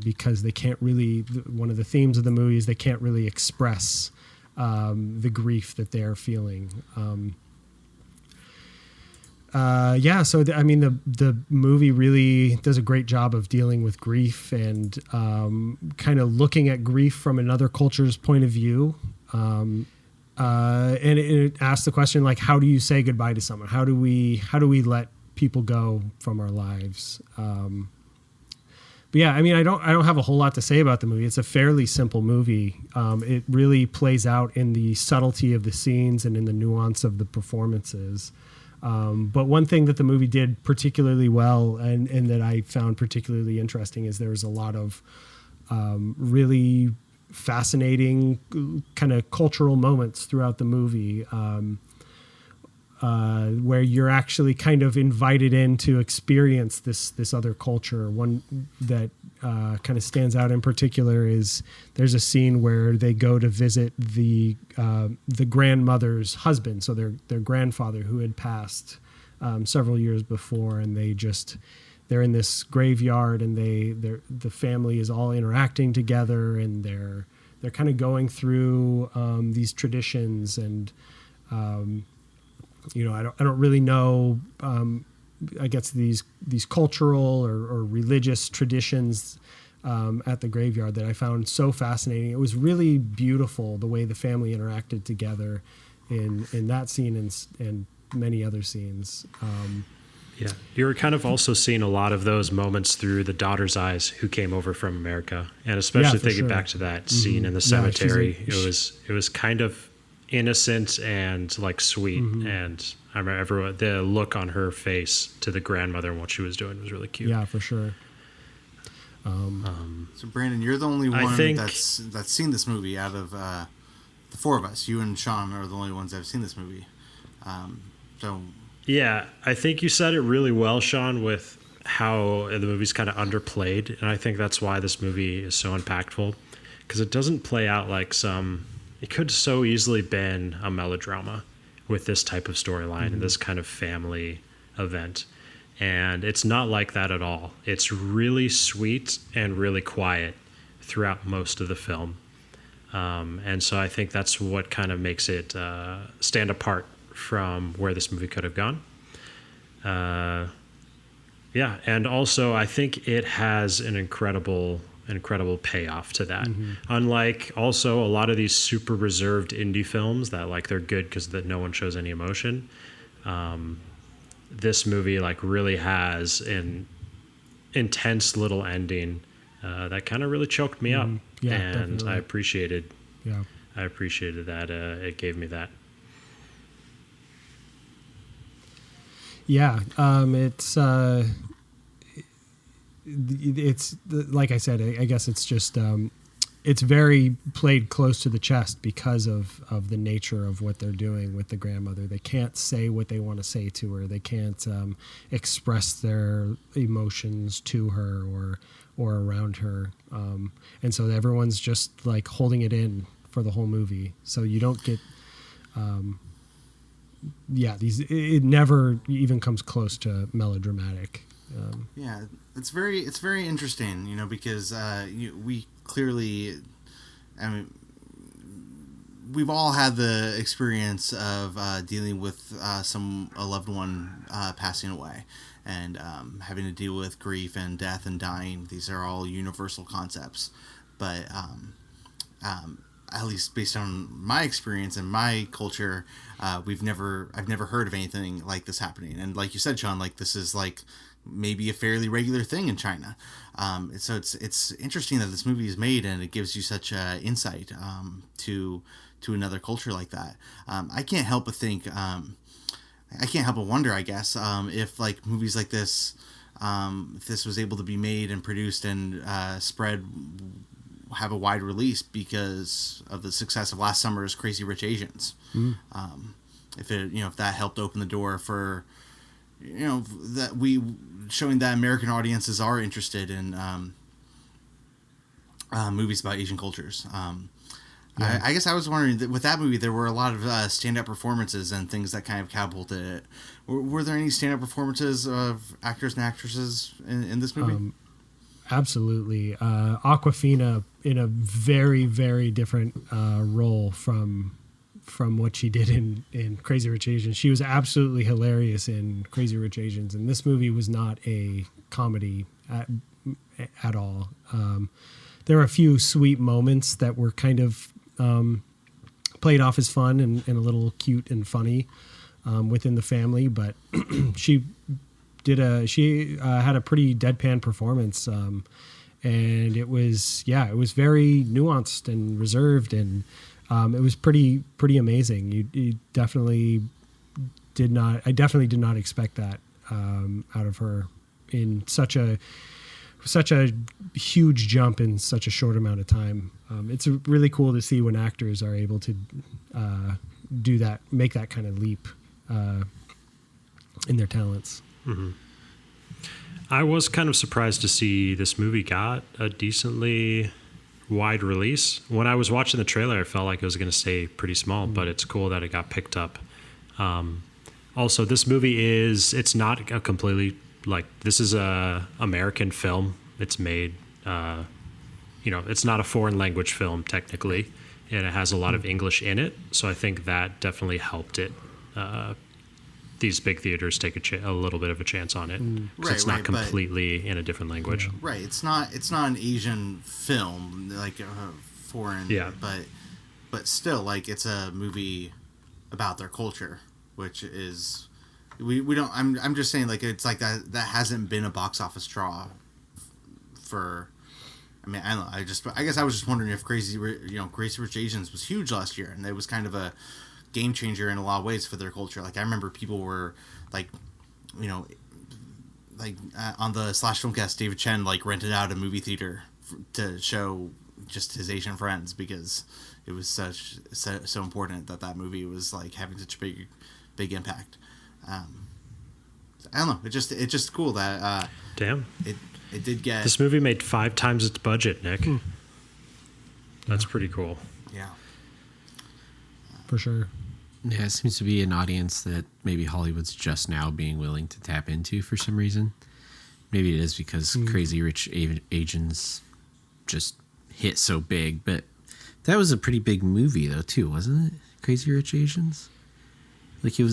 because they can't really. One of the themes of the movie is they can't really express the grief that they're feeling. So the movie really does a great job of dealing with grief and kind of looking at grief from another culture's point of view. And it asks the question, like, how do you say goodbye to someone? How do we let people go from our lives? But yeah, I mean, I don't have a whole lot to say about the movie. It's a fairly simple movie. It really plays out in the subtlety of the scenes and in the nuance of the performances. But one thing that the movie did particularly well and that I found particularly interesting is there was a lot of really fascinating kind of cultural moments throughout the movie where you're actually kind of invited in to experience this other culture. One that kind of stands out in particular is there's a scene where they go to visit the grandmother's husband, so their grandfather who had passed several years before, and they're in this graveyard, and the family is all interacting together, and they're kind of going through these traditions, and I don't really know. I guess these cultural or religious traditions at the graveyard that I found so fascinating. It was really beautiful the way the family interacted together in that scene and many other scenes. Yeah, you were kind of also seeing a lot of those moments through the daughter's eyes who came over from America, and especially thinking back to that scene in the cemetery. It was kind of innocent and like sweet, and I remember the look on her face to the grandmother and what she was doing was really cute. Yeah, for sure. So Brandon, you're the only I one think- that's seen this movie out of the four of us. You and Sean are the only ones that have seen this movie. So Yeah, I think you said it really well, Sean, with how the movie's kind of underplayed. And I think that's why this movie is so impactful, because it doesn't play out like it could so easily been a melodrama with this type of storyline and this kind of family event. And it's not like that at all. It's really sweet and really quiet throughout most of the film. And so I think that's what kind of makes it stand apart from where this movie could have gone. Yeah, and also I think it has an incredible payoff to that. Unlike also a lot of these super reserved indie films that like they're good because that no one shows any emotion. This movie like really has an intense little ending that kind of really choked me up, Yeah, and definitely. I appreciated Yeah. that it gave me that. Yeah, it's like I said. I guess it's just it's very played close to the chest because of the nature of what they're doing with the grandmother. They can't say what they want to say to her. They can't express their emotions to her or around her, and so everyone's just like holding it in for the whole movie. So you don't get. It never even comes close to melodramatic. yeah, it's very interesting, because we clearly, I mean, we've all had the experience of dealing with a loved one passing away, and having to deal with grief and death and dying. These are all universal concepts, but at least based on my experience and my culture, I've never heard of anything like this happening. And like you said, Sean, like this is like maybe a fairly regular thing in China. So it's interesting that this movie is made and it gives you such insight to another culture like that. I can't help but think, I can't help but wonder, I guess, if like movies like this, if this was able to be made and produced and spread, have a wide release because of the success of last summer's Crazy Rich Asians. If that helped open the door for, that showing that American audiences are interested in movies about Asian cultures. I guess I was wondering that with that movie, there were a lot of stand-up performances and things that kind of catapulted it. Were there any stand-up performances of actors and actresses in this movie? Absolutely. Aquafina in a very, very different role from what she did in Crazy Rich Asians. She was absolutely hilarious in Crazy Rich Asians, and this movie was not a comedy at all. There were a few sweet moments that were kind of played off as fun and a little cute and funny within the family, but she had a pretty deadpan performance, and it was very nuanced and reserved, and it was pretty amazing. You definitely did not. I definitely did not expect that out of her in such a huge jump in such a short amount of time. It's really cool to see when actors are able to do that, make that kind of leap in their talents. Mm-hmm. I was kind of surprised to see this movie got a decently wide release. When I was watching the trailer, I felt like it was going to stay pretty small, but it's cool that it got picked up. Also, this movie it's not a completely, this is a American film. It's made, it's not a foreign language film technically, and it has a lot of English in it. So I think that definitely helped it. These big theaters take a little bit of a chance on it because it's not completely in a different language. Yeah. Right. It's not an Asian film like foreign. Yeah. But still, like it's a movie about their culture, which is we don't. I'm just saying like it's like that hasn't been a box office draw for. I mean, I don't know. I guess I was just wondering if Crazy Rich Asians was huge last year, and it was kind of a game changer in a lot of ways for their culture. Like I remember people were like, on the Slash Filmcast, David Chen like rented out a movie theater to show just his Asian friends because it was so important that movie was like having such a big impact. I don't know. It's just cool that Damn. It did get This movie made 5 times its budget, Nick. That's pretty cool. yeah. For sure. Yeah, it seems to be an audience that maybe Hollywood's just now being willing to tap into for some reason. Maybe it is because Crazy Rich Asians just hit so big, but that was a pretty big movie though too, wasn't it? Crazy Rich Asians. Like it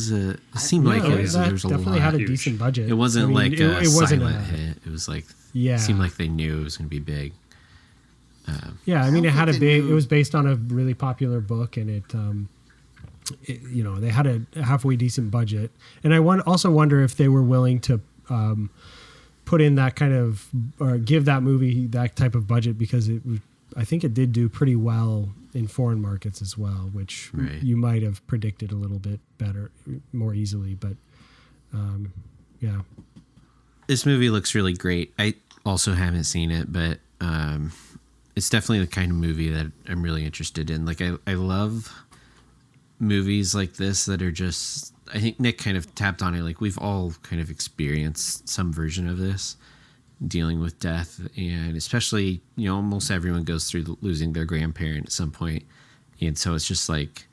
seemed like there was a definitely lot. had a Huge. decent budget. It wasn't I mean, like it a wasn't silent hit. It was like Yeah. It seemed like they knew it was going to be big. Yeah, I mean, I it don't had a think they big. knew- It was based on a really popular book, and they had a halfway decent budget. And I also wonder if they were willing to put in that kind of or give that movie that type of budget because I think it did do pretty well in foreign markets as well, which Right. you might have predicted a little bit better, more easily. But yeah, This movie looks really great. I also haven't seen it, but it's definitely the kind of movie that I'm really interested in. Like I love movies like this that are just, I think Nick kind of tapped on it. Like we've all kind of experienced some version of this, dealing with death, and especially, almost everyone goes through losing their grandparent at some point. And so it's just like,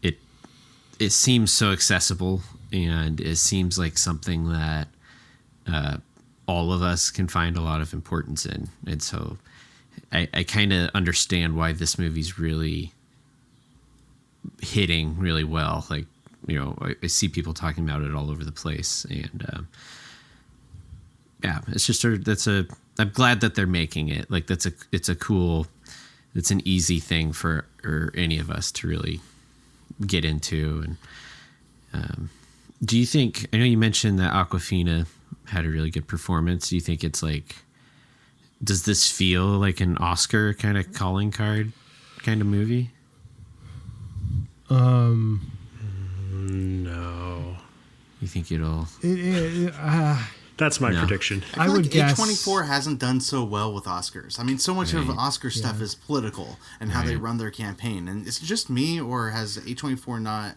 it seems so accessible, and it seems like something that all of us can find a lot of importance in. And so I kind of understand why this movie's really hitting really well. Like, I see people talking about it all over the place, and yeah, it's just I'm glad that they're making it. Like it's an easy thing for any of us to really get into. And do you think, I know you mentioned that Awkwafina had a really good performance. Do you think it's like, does this feel like an Oscar kind of calling card kind of movie? No. You think it'll... That's my No. prediction. I I feel would like guess- A24 hasn't done so well with Oscars. I mean, so much of Right. Oscar stuff is political and how they Right. run their campaign. And it's just me, or has A24 not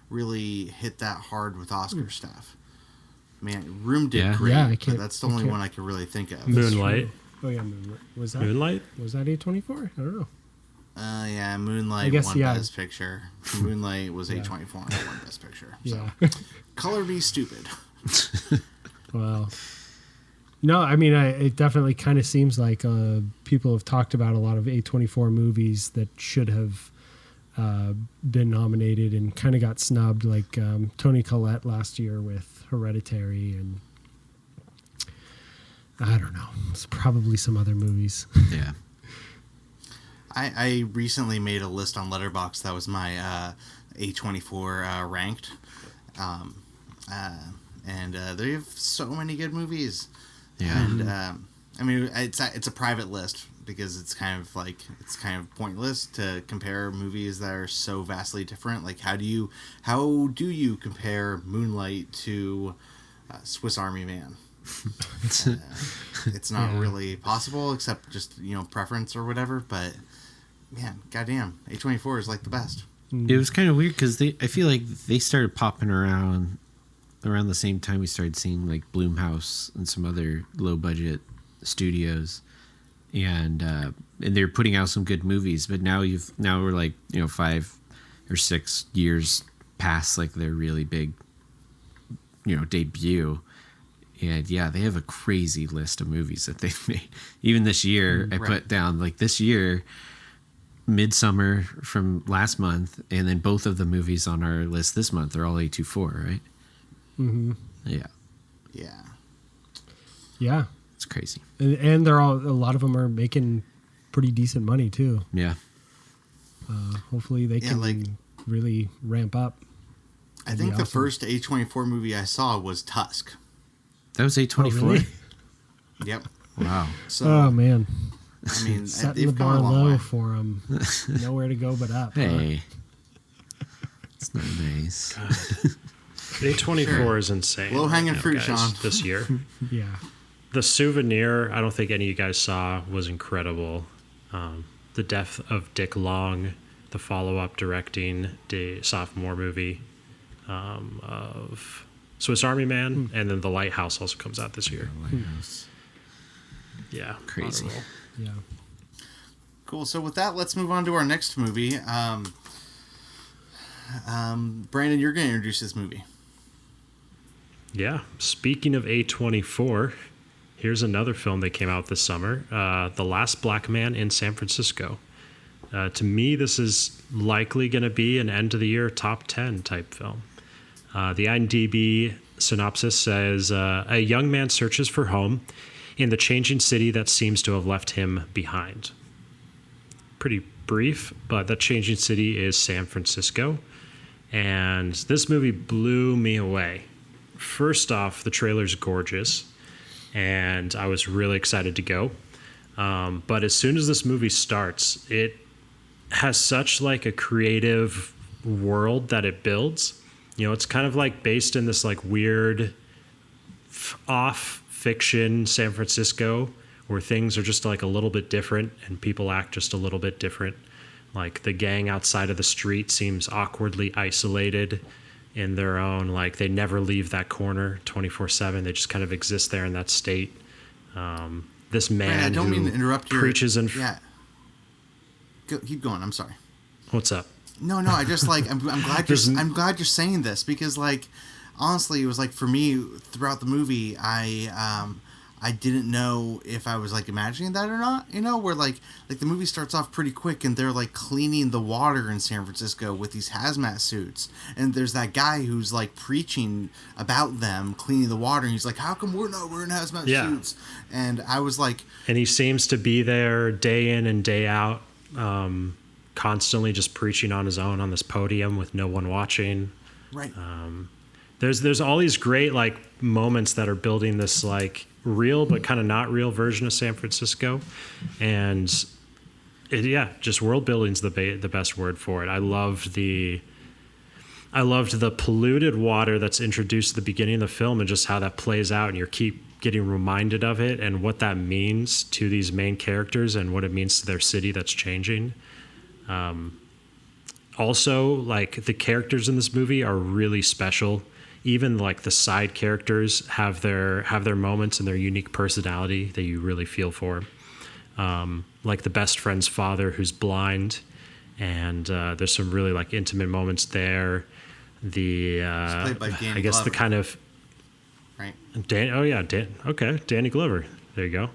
really hit that hard with Oscar stuff? Man, Room did Yeah. great, Yeah, I but can't- that's the I only can't- one I can really think of. Moonlight. Oh yeah, Moonlight. Was that A24? I don't know. Yeah, Moonlight I guess, won yeah. Best Picture. Moonlight was A24 and won Best Picture. So. Yeah. Color me stupid. Well, no, I mean, it definitely kind of seems like people have talked about a lot of A24 movies that should have been nominated and kind of got snubbed, like Toni Collette last year with Hereditary, and I don't know. It's probably some other movies. Yeah. I recently made a list on Letterboxd that was my A24 ranked. And they have so many good movies. Yeah. And I mean, it's a private list because it's kind of pointless to compare movies that are so vastly different. Like how do you compare Moonlight to Swiss Army Man? It's not really possible, except just preference or whatever. But man, goddamn, A24 is like the best. It was kind of weird because I feel like they started popping around the same time we started seeing like Blumhouse and some other low budget studios, and they're putting out some good movies. But now we're like 5 or 6 years past like their really big debut, and yeah, they have a crazy list of movies that they've made. Even this year, I Right. put down like this year. Midsummer from last month, and then both of the movies on our list this month are all A24, right? Mm-hmm. Yeah, Yeah. Yeah, it's crazy. and they're all, a lot of them are making pretty decent money too. Yeah, Hopefully they Yeah, can like- really ramp up. I That'd think be the awesome. first A24 movie I saw was Tusk. that was A24. Oh, really? Yep. Wow. So Oh man, I mean, setting the they've bar come a long low way. for them. Nowhere to go but up. huh? Hey, it's not nice. A24 is insane. Low-hanging fruit, guys, Sean. This year. Yeah. The Souvenir, I don't think any of you guys saw, was incredible. The death of Dick Long, the follow-up directing the sophomore movie of Swiss Army Man, and then The Lighthouse also comes out this year. Yeah, Crazy. honorable. Yeah. Cool. So with that, let's move on to our next movie. Brandon, you're going to introduce this movie. Yeah. Speaking of A24, here's another film that came out this summer, The Last Black Man in San Francisco. To me, this is likely going to be an end-of-the-year top 10 type film. The IMDb synopsis says, a young man searches for home in the changing city that seems to have left him behind. Pretty brief, but that changing city is San Francisco. And this movie blew me away. First off, the trailer's gorgeous, and I was really excited to go. But as soon as this movie starts, it has such like a creative world that it builds. You know, it's kind of like based in this like weird off fiction San Francisco where things are just like a little bit different and people act just a little bit different. Like the gang outside of the street seems awkwardly isolated in their own, like they never leave that corner 24/7. They just kind of exist there in that state. This man I don't mean to interrupt you. preaches in. Yeah. Keep going. I'm sorry. What's up? No, I just like I'm glad I'm glad you're saying this because like honestly it was like for me throughout the movie I didn't know if I was like imagining that or not, you know, where like the movie starts off pretty quick and they're like cleaning the water in San Francisco with these hazmat suits, and there's that guy who's like preaching about them cleaning the water, and he's like, how come we're not wearing hazmat suits? And I was like, and he seems to be there day in and day out, constantly just preaching on his own on this podium with no one watching. Right. There's all these great like moments that are building this like real but kind of not real version of San Francisco, and just world building's the best word for it. I loved the polluted water that's introduced at the beginning of the film and just how that plays out, and you keep getting reminded of it and what that means to these main characters and what it means to their city that's changing. Also, like the characters in this movie are really special. Even like the side characters have their moments and their unique personality that you really feel for. Like the best friend's father who's blind, and there's some really like intimate moments there. The played by Danny I guess Glover. the kind of Right. Danny Glover. There you go.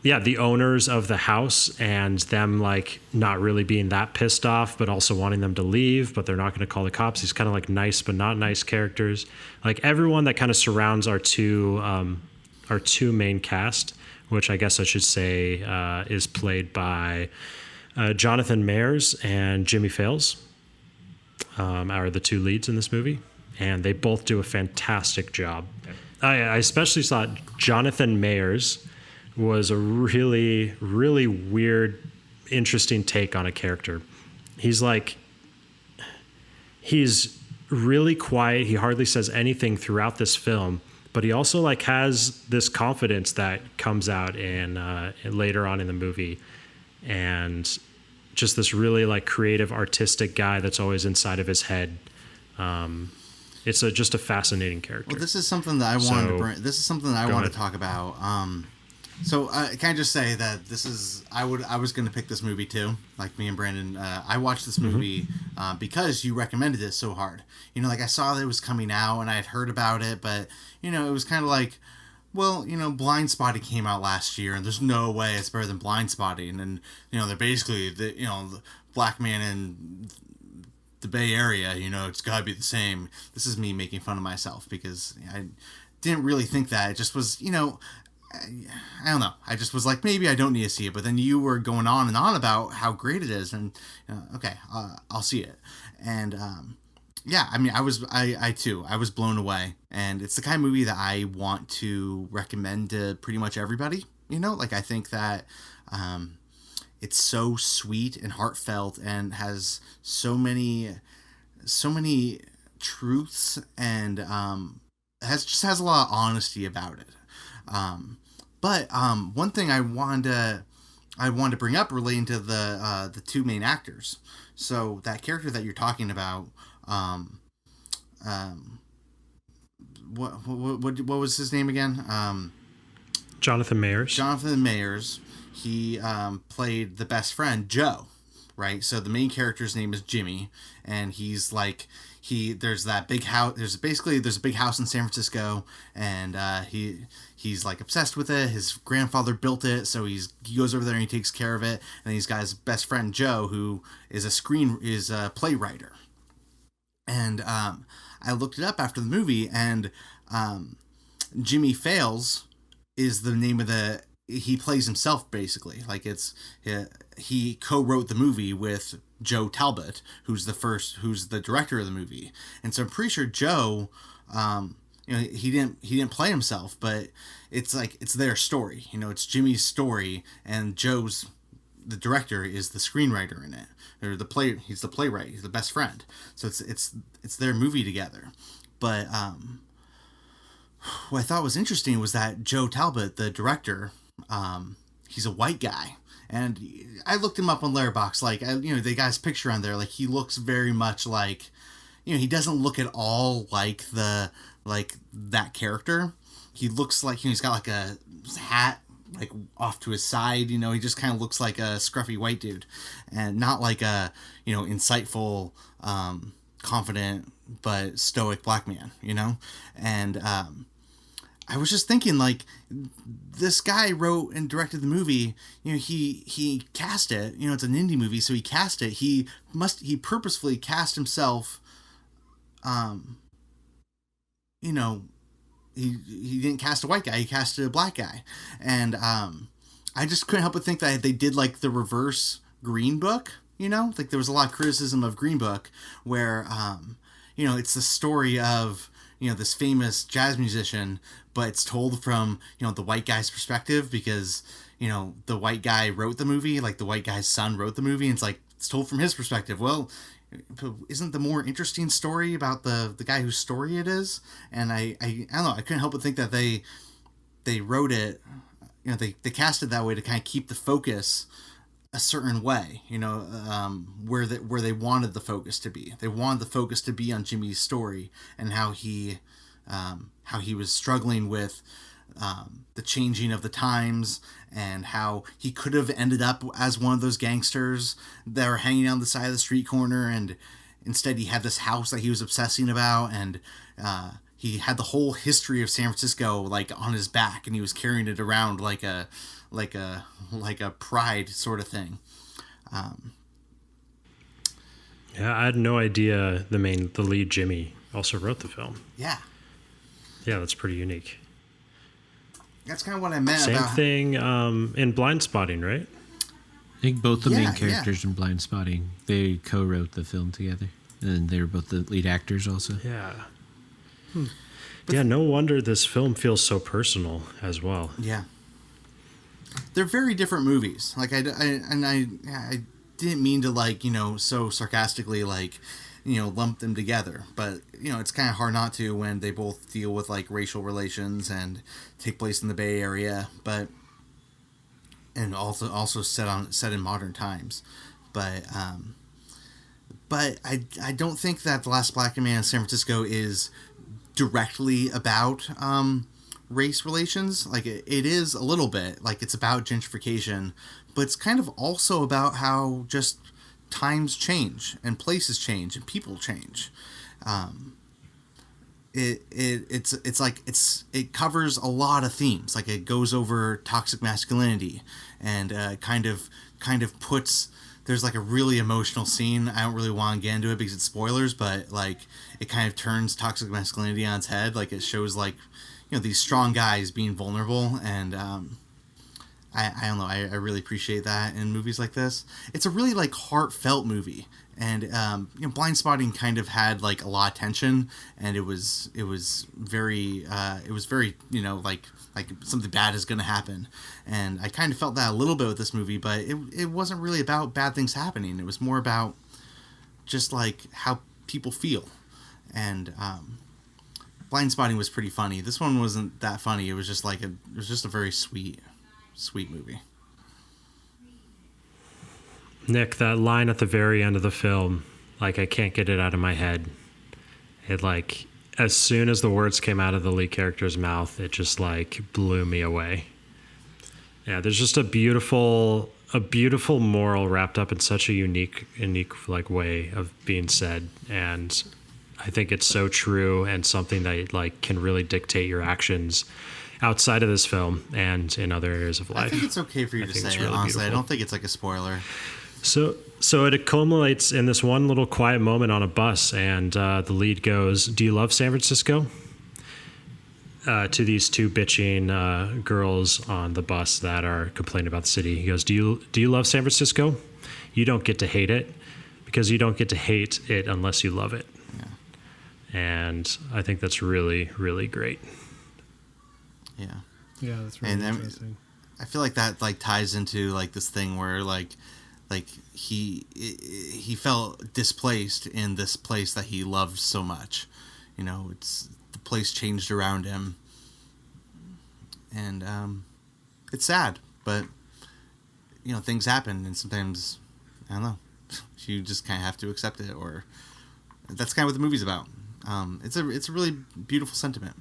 The owners of the house and them like not really being that pissed off, but also wanting them to leave, but they're not going to call the cops. These kind of like nice but not nice characters. Like everyone that kind of surrounds our two main cast, which I guess I should say is played by Jonathan Mayers and Jimmy Fails, are the two leads in this movie, and they both do a fantastic job. I especially thought Jonathan Mayers was a really, really weird, interesting take on a character. He's really quiet. He hardly says anything throughout this film, but he also like has this confidence that comes out in later on in the movie, and just this really like creative, artistic guy that's always inside of his head. It's just a fascinating character. Well, this is something that I wanted to bring. This is something that I want to talk about. So can I just say that I was going to pick this movie too, like me and Brandon. I watched this movie because you recommended it so hard. You know, like I saw that it was coming out and I had heard about it, but you know, it was kind of like, well, you know, Blind Spotting came out last year, and there's no way it's better than Blind Spotting. And you know, they're basically the black man in the Bay Area. You know, it's got to be the same. This is me making fun of myself because I didn't really think that. It just was, you know. I don't know. I just was like, maybe I don't need to see it. But then you were going on and on about how great it is, and okay, I'll see it. And I mean, I too was blown away, and it's the kind of movie that I want to recommend to pretty much everybody. You know, like I think that it's so sweet and heartfelt, and has so many truths and has a lot of honesty about it. But one thing I wanted to bring up relating to the two main actors. So that character that you're talking about, what was his name again? Jonathan Mayers. Jonathan Mayers. He played the best friend, Joe, right? So the main character's name is Jimmy, and he's like there's that big house. There's a big house in San Francisco, and he's like obsessed with it. His grandfather built it, so he goes over there and he takes care of it. And he's got his best friend Joe, who is a playwright. And I looked it up after the movie, and Jimmy Fails is the name of he plays himself, basically. Like he co-wrote the movie with Joe Talbot, who's the director of the movie. And so I'm pretty sure Joe, he didn't play himself, but it's like it's their story. It's Jimmy's story, and the director is the screenwriter in it, or he's the playwright. He's the best friend. So it's their movie together. But what I thought was interesting was that Joe Talbot, the director, he's a white guy, and I looked him up on Letterboxd. Like, they got his picture on there. Like, he looks very much like, he doesn't look at all like that character. He looks like he's got like a hat like off to his side. He just kind of looks like a scruffy white dude, and not like a insightful, confident but stoic black man. And I was just thinking, like, this guy wrote and directed the movie. He cast it. It's an indie movie, so he cast it. He purposefully cast himself. He didn't cast a white guy. He casted a black guy, and I just couldn't help but think that they did like the reverse Green Book. Like there was a lot of criticism of Green Book, where it's the story of this famous jazz musician, but it's told from the white guy's perspective, because the white guy wrote the movie, like the white guy's son wrote the movie, and it's told from his perspective. Well, isn't the more interesting story about the guy whose story it is? And I don't know, I couldn't help but think that they wrote it, they cast it that way to kind of keep the focus a certain way, where they wanted the focus to be. They wanted the focus to be on Jimmy's story and how he was struggling with the changing of the times, and how he could have ended up as one of those gangsters that are hanging on the side of the street corner, and instead he had this house that he was obsessing about, and he had the whole history of San Francisco like on his back, and he was carrying it around like a pride sort of thing. Yeah, I had no idea the lead Jimmy also wrote the film. Yeah, that's pretty unique. That's kind of what I meant. Same thing in Blind Spotting, right? I think both the main characters in Blind Spotting, they co-wrote the film together, and they were both the lead actors also. Yeah. No wonder this film feels so personal as well. Yeah. They're very different movies. Like I didn't mean to so sarcastically lump them together, but it's kind of hard not to when they both deal with like racial relations and take place in the Bay Area, and also set in modern times. But I don't think that The Last Black Man in San Francisco is directly about race relations. Like it is a little bit, like it's about gentrification, but it's kind of also about how just times change and places change and people change. It covers a lot of themes. Like it goes over toxic masculinity, and kind of puts, there's like a really emotional scene. I don't really want to get into it because it's spoilers, but like it kind of turns toxic masculinity on its head. Like it shows like these strong guys being vulnerable, and I don't know, I really appreciate that in movies like this. It's a really like heartfelt movie, and Blind Spotting kind of had like a lot of tension, and it was very like something bad is going to happen, and I kind of felt that a little bit with this movie, but it wasn't really about bad things happening. It was more about just like how people feel, And Blind Spotting was pretty funny. This one wasn't that funny. It was just like it was just a very sweet movie. Nick, that line at the very end of the film, like I can't get it out of my head. It like as soon as the words came out of the lead character's mouth, it just like blew me away. Yeah, there's just a beautiful moral wrapped up in such a unique like way of being said, and I think it's so true and something that like can really dictate your actions outside of this film and in other areas of life. I think it's okay for you to say it, really honestly. beautiful. I don't think it's like a spoiler. So it culminates in this one little quiet moment on a bus, and the lead goes, "Do you love San Francisco?" To these two bitching girls on the bus that are complaining about the city. He goes, "Do you love San Francisco? You don't get to hate it, because you don't get to hate it unless you love it." Yeah. And I think that's really, really great. Yeah. Yeah, that's really And interesting. I feel like that like ties into like this thing where like he felt displaced in this place that he loved so much. You know, it's the place changed around him, and it's sad, but you know, things happen, and sometimes I don't know, you just kind of have to accept it, or that's kind of what the movie's about. It's a really beautiful sentiment.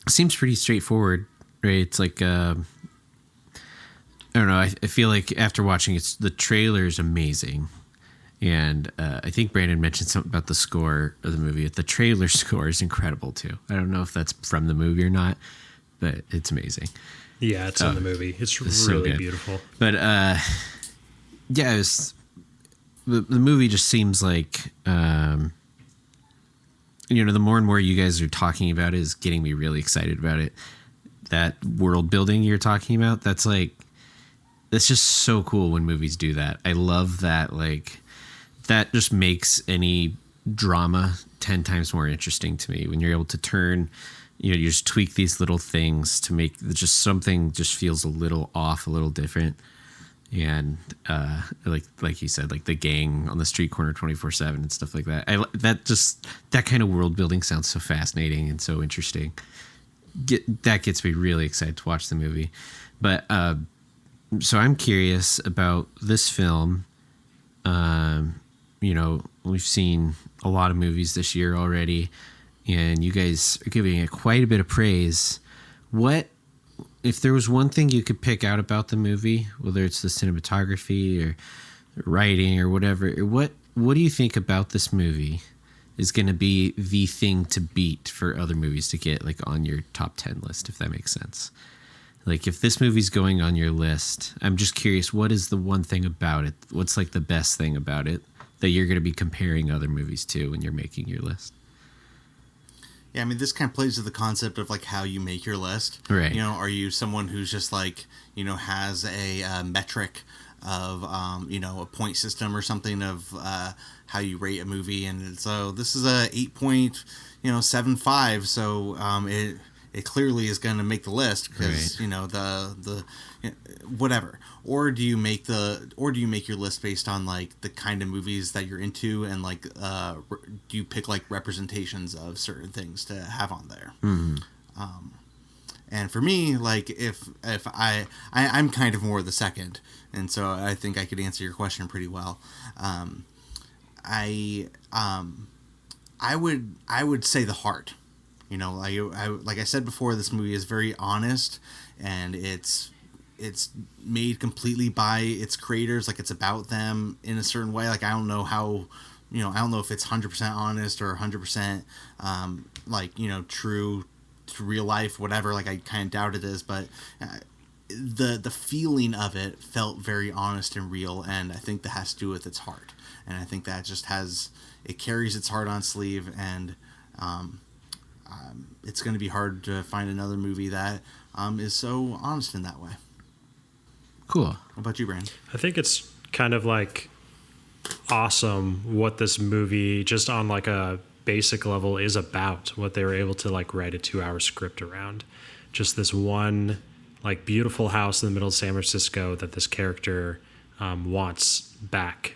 Seems pretty straightforward, right? It's like I don't know. I feel like after watching it, the trailer is amazing, and I think Brandon mentioned something about the score of the movie. The trailer score is incredible too. I don't know if that's from the movie or not, but it's amazing. Yeah, it's in the movie. It's so really good. beautiful. But yeah, it was, the movie just seems like you know, the more and more you guys are talking about it is getting me really excited about it. That world building you're talking about, that's just so cool when movies do that. I love that. Like, that just makes any drama 10 times more interesting to me when you're able to turn, you know, you just tweak these little things to make just something just feels a little off, a little different. And like you said, like the gang on the street corner 24/7 and stuff like that. That kind of world building sounds so fascinating and so interesting. That gets me really excited to watch the movie. But so I'm curious about this film. You know, we've seen a lot of movies this year already, and you guys are giving it quite a bit of praise. What, if there was one thing you could pick out about the movie, whether it's the cinematography or writing or whatever, what do you think about this movie is going to be the thing to beat for other movies to get like on your top 10 list, if that makes sense? Like, if this movie's going on your list, I'm just curious, what is the one thing about it? What's like the best thing about it that you're going to be comparing other movies to when you're making your list? Yeah, I mean, this kind of plays to the concept of like how you make your list. Right. You know, are you someone who's just like, you know, has a metric of, you know, a point system or something of how you rate a movie, and so this is a 8.75, so it clearly is going to make the list because, right, you know, the whatever. Or do you make your list based on like the kind of movies that you're into, and like do you pick like representations of certain things to have on there? Mm-hmm. And for me, like if I'm kind of more the second, and so I think I could answer your question pretty well. I would say the heart. You know, like I said before, this movie is very honest, and it's made completely by its creators. Like, it's about them in a certain way. Like, I don't know how, you know, I don't know if it's 100% honest or 100% like, you know, true to real life, whatever. Like, I kind of doubt it is, but the feeling of it felt very honest and real, and I think that has to do with its heart. And I think that just it carries its heart on sleeve, and it's going to be hard to find another movie that is so honest in that way. Cool. What about you, Brandon? I think it's kind of like awesome what this movie, just on like a basic level, is about. What they were able to like write a 2-hour script around. Just this one like beautiful house in the middle of San Francisco that this character wants back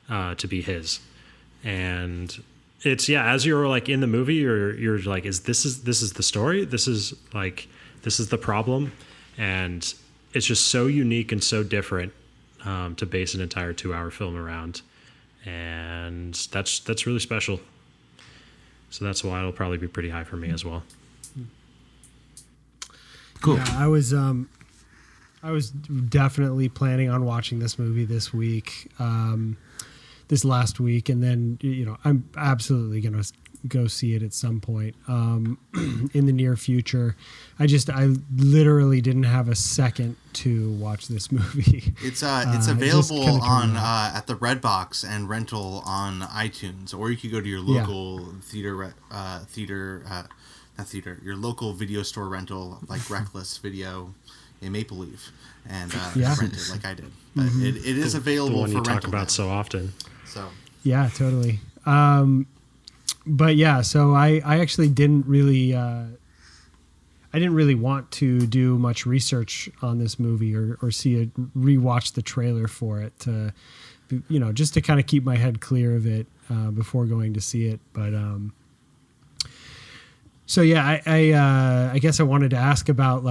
to be his. And it's as you're like in the movie, you're like, this is the story, this is the problem, and it's just so unique and so different to base an entire 2-hour film around, and that's really special. So that's why it'll probably be pretty high for me as well. Cool. Yeah, I was definitely planning on watching this movie this week, this last week, and then I'm absolutely gonna go see it at some point in the near future. I literally didn't have a second to watch this movie. It's available on at the Redbox and rental on iTunes, or you could go to your local your local video store rental, like Reckless Video in Maple Leaf, and rent it like I did. But it is available the one for you rental talk about now. so often. So yeah, totally. But yeah, so I actually didn't really want to do much research on this movie or rewatch the trailer for it to, just to kind of keep my head clear of it before going to see it. But so yeah, I guess I wanted to ask about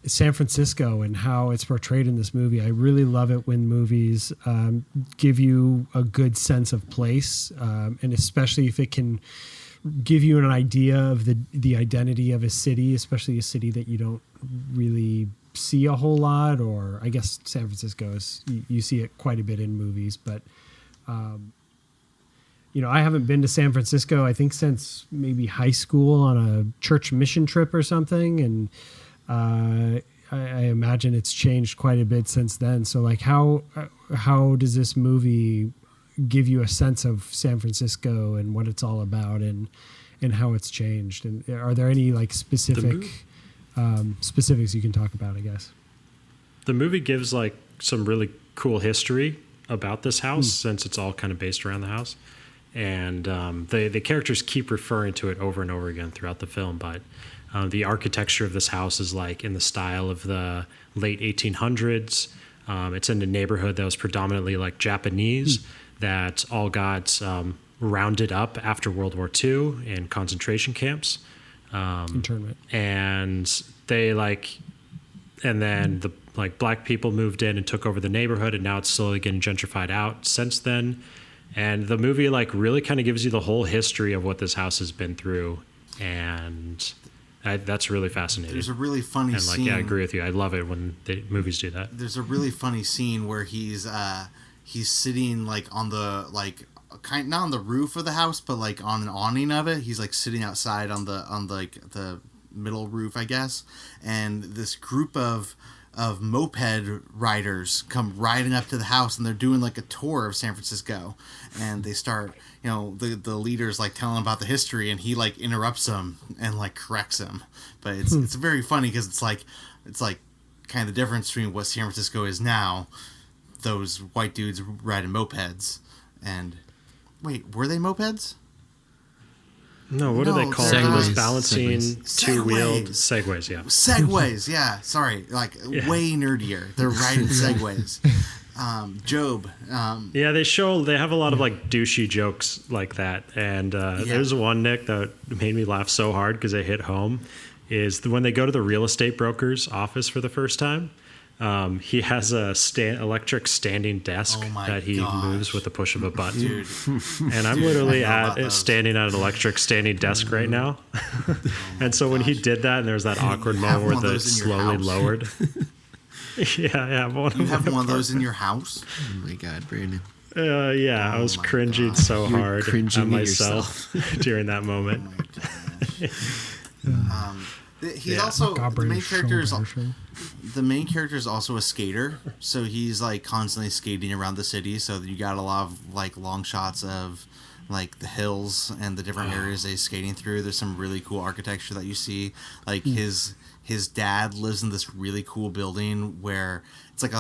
San Francisco and how it's portrayed in this movie. I really love it when movies give you a good sense of place, and especially if it can give you an idea of the identity of a city, especially a city that you don't really see a whole lot, or I guess San Francisco is, you see it quite a bit in movies, but I haven't been to San Francisco, I think, since maybe high school on a church mission trip or something. And I imagine it's changed quite a bit since then. So how does this movie give you a sense of San Francisco and what it's all about and how it's changed? And are there any specifics you can talk about, I guess? The movie gives some really cool history about this house, since it's all kind of based around the house. And the characters keep referring to it over and over again throughout the film, but the architecture of this house is in the style of the late 1800s. It's in a neighborhood that was predominantly Japanese, that all got rounded up after World War II in concentration camps. Internment. And they and then the black people moved in and took over the neighborhood, and now it's slowly getting gentrified out since then. And the movie really kind of gives you the whole history of what this house has been through, and that's really fascinating. There's a really funny scene. I agree with you. I love it when the movies do that. There's a really funny scene where he's sitting on the not on the roof of the house, but on an awning of it. He's sitting outside on the middle roof, I guess, and this group of moped riders come riding up to the house, and they're doing a tour of San Francisco, and they start, the leaders telling him about the history, and he interrupts them and corrects him. But it's very funny because it's kind of the difference between what San Francisco is now, those white dudes riding mopeds, and wait, were they mopeds? No, what are they called? Segways. Those balancing two-wheeled segways, yeah. Segways, yeah. Sorry, way nerdier. They're riding segways. Job. They have a lot of douchey jokes like that, and there's one, Nick, that made me laugh so hard because it hit home. Is when they go to the real estate broker's office for the first time. He has a electric standing desk that he moves with the push of a button. Dude. And I'm literally standing at an electric standing desk right now. And so when he did that, and there was that awkward moment where the slowly lowered. Yeah, I have one. You have one of those in your house? Oh my God, Brandon. I was cringing so hard at myself during that moment. He's also the main character is also a skater, so he's constantly skating around the city. So you got a lot of long shots of the hills and the different areas that he's skating through. There's some really cool architecture that you see. His dad lives in this really cool building where it's like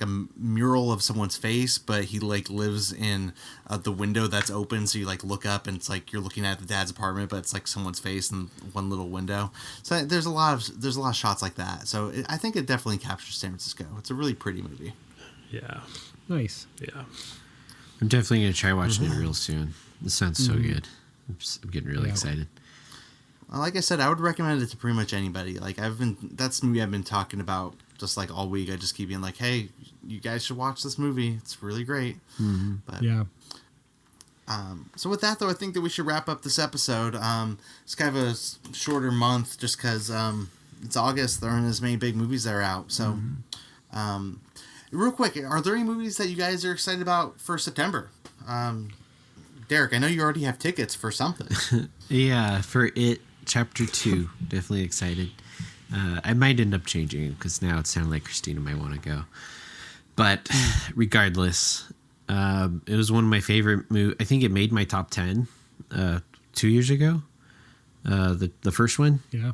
a mural of someone's face, but he like lives in the window that's open, so you like look up and it's like you're looking at the dad's apartment, but it's like someone's face in one little window. So there's a lot of shots like that. So I think it definitely captures San Francisco. It's a really pretty movie. Yeah. Nice. Yeah. I'm definitely gonna try watching it real soon. This sounds so good. I'm getting really excited. Like I said, I would recommend it to pretty much anybody. Like that's the movie I've been talking about just like all week. I just keep being like, hey, you guys should watch this movie. It's really great. But Yeah. So with that, though, I think that we should wrap up this episode. It's kind of a shorter month just because it's August. There aren't as many big movies that are out. So, real quick, are there any movies that you guys are excited about for September? Derek, I know you already have tickets for something. Yeah, for It Chapter 2. Definitely excited. I might end up changing it because now it sounds like Christina might want to go. But regardless, it was one of my favorite movies. I think it made my top 10 2 years ago. The first one. Yeah.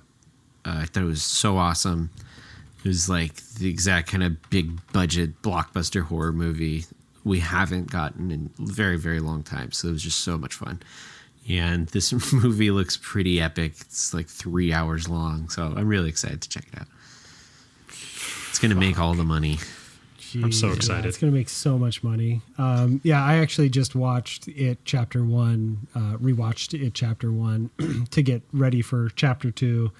I thought it was so awesome. It was like the exact kind of big budget blockbuster horror movie we haven't gotten in a very, very long time. So it was just so much fun. And this movie looks pretty epic. It's like 3 hours long. So I'm really excited to check it out. It's going to make all the money. Jeez, I'm so excited. It's going to make so much money. Yeah, I actually just watched It Chapter 1, rewatched It Chapter 1 to get ready for Chapter 2.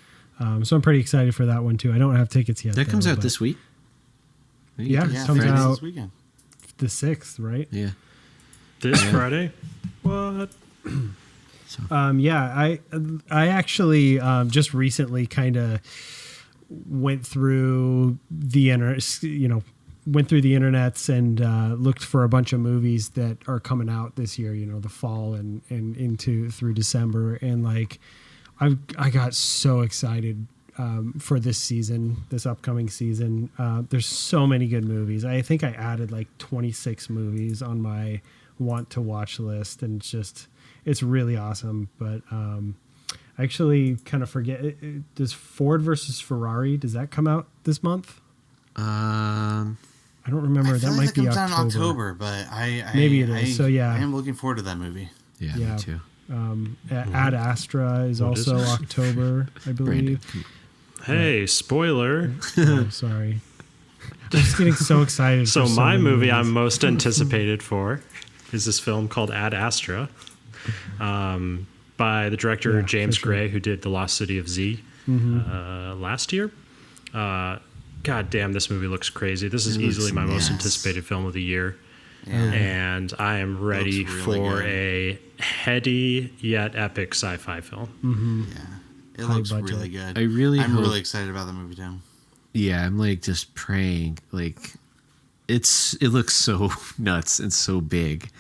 So I'm pretty excited for that one too. I don't have tickets yet. That comes though, out but this week? Yeah, Yeah, it comes Fridays out this weekend. the 6th, right? Yeah. This Friday? What? Yeah, I actually just recently kind of went through the internets and looked for a bunch of movies that are coming out this year, the fall and through December. And like, I got so excited for this upcoming season. There's so many good movies. I think I added like 26 movies on my want to watch list, and it's really awesome. But I actually kind of forget, does Ford versus Ferrari, does that come out this month? I don't remember. I That feel might like be comes out October. in October, but Maybe it is. So, yeah. I am looking forward to that movie. Yeah, Yeah. me too. Ad Astra is What is also it? October, I believe. Brandon. Hey, spoiler. Oh, sorry. I'm just getting so excited. So for my many movie movies. I'm most anticipated for is this film called Ad Astra, by the director Yeah, James for sure. Gray, who did The Lost City of Z last year. God damn, this movie looks crazy. This is It easily looks my most nuts. anticipated film of the year. Yeah. And I am ready Looks really for good. a heady yet epic sci-fi film. Yeah. It High looks budget. really good. I really I'm hope- really excited about the movie too. Yeah, I'm like just praying. Like it looks so nuts and so big.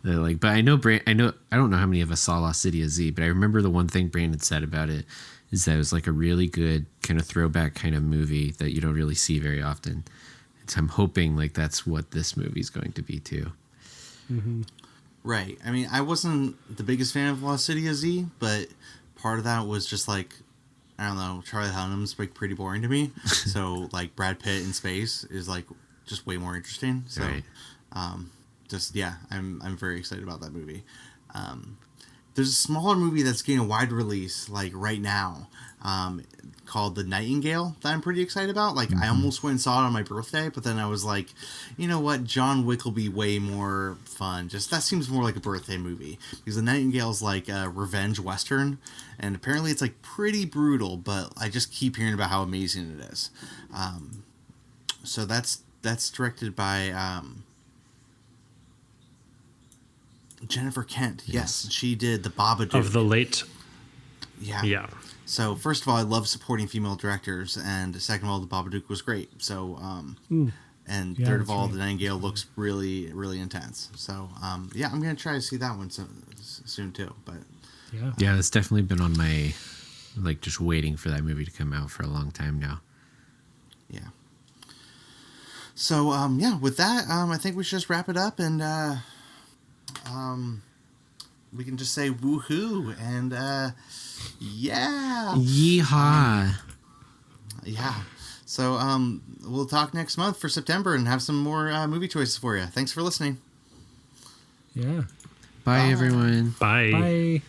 That like, but I don't know how many of us saw Lost City of Z, but I remember the one thing Brandon said about it is that it was like a really good kind of throwback kind of movie that you don't really see very often. And so I'm hoping like that's what this movie's going to be too. Right. I mean, I wasn't the biggest fan of Lost City of Z, but part of that was just like, I don't know, Charlie Hunnam's like pretty boring to me. So like Brad Pitt in space is like just way more interesting. So, Right. I'm very excited about that movie. There's a smaller movie that's getting a wide release like right now, called The Nightingale that I'm pretty excited about. Like I almost went and saw it on my birthday, but then I was like, you know what, John Wick will be way more fun. Just that seems more like a birthday movie because The Nightingale's like a revenge western, and apparently it's like pretty brutal. But I just keep hearing about how amazing it is. So that's directed by Jennifer Kent. Yes, she did The Babadook. Of the late, Yeah. yeah. So first of all, I love supporting female directors, and second of all, The Babadook was great. So, and Yeah, third of that's all, right. The Nightingale looks really, really intense. So, yeah, I'm gonna try to see that one soon too. But Yeah. Yeah, it's definitely been on my like just waiting for that movie to come out for a long time now. yeah. So, yeah, with that, I think we should just wrap it up, and we can just say woohoo and yeah. Yeehaw! Yeah. So we'll talk next month for September and have some more movie choices for you. Thanks for listening. Yeah. Bye everyone. Bye. Bye.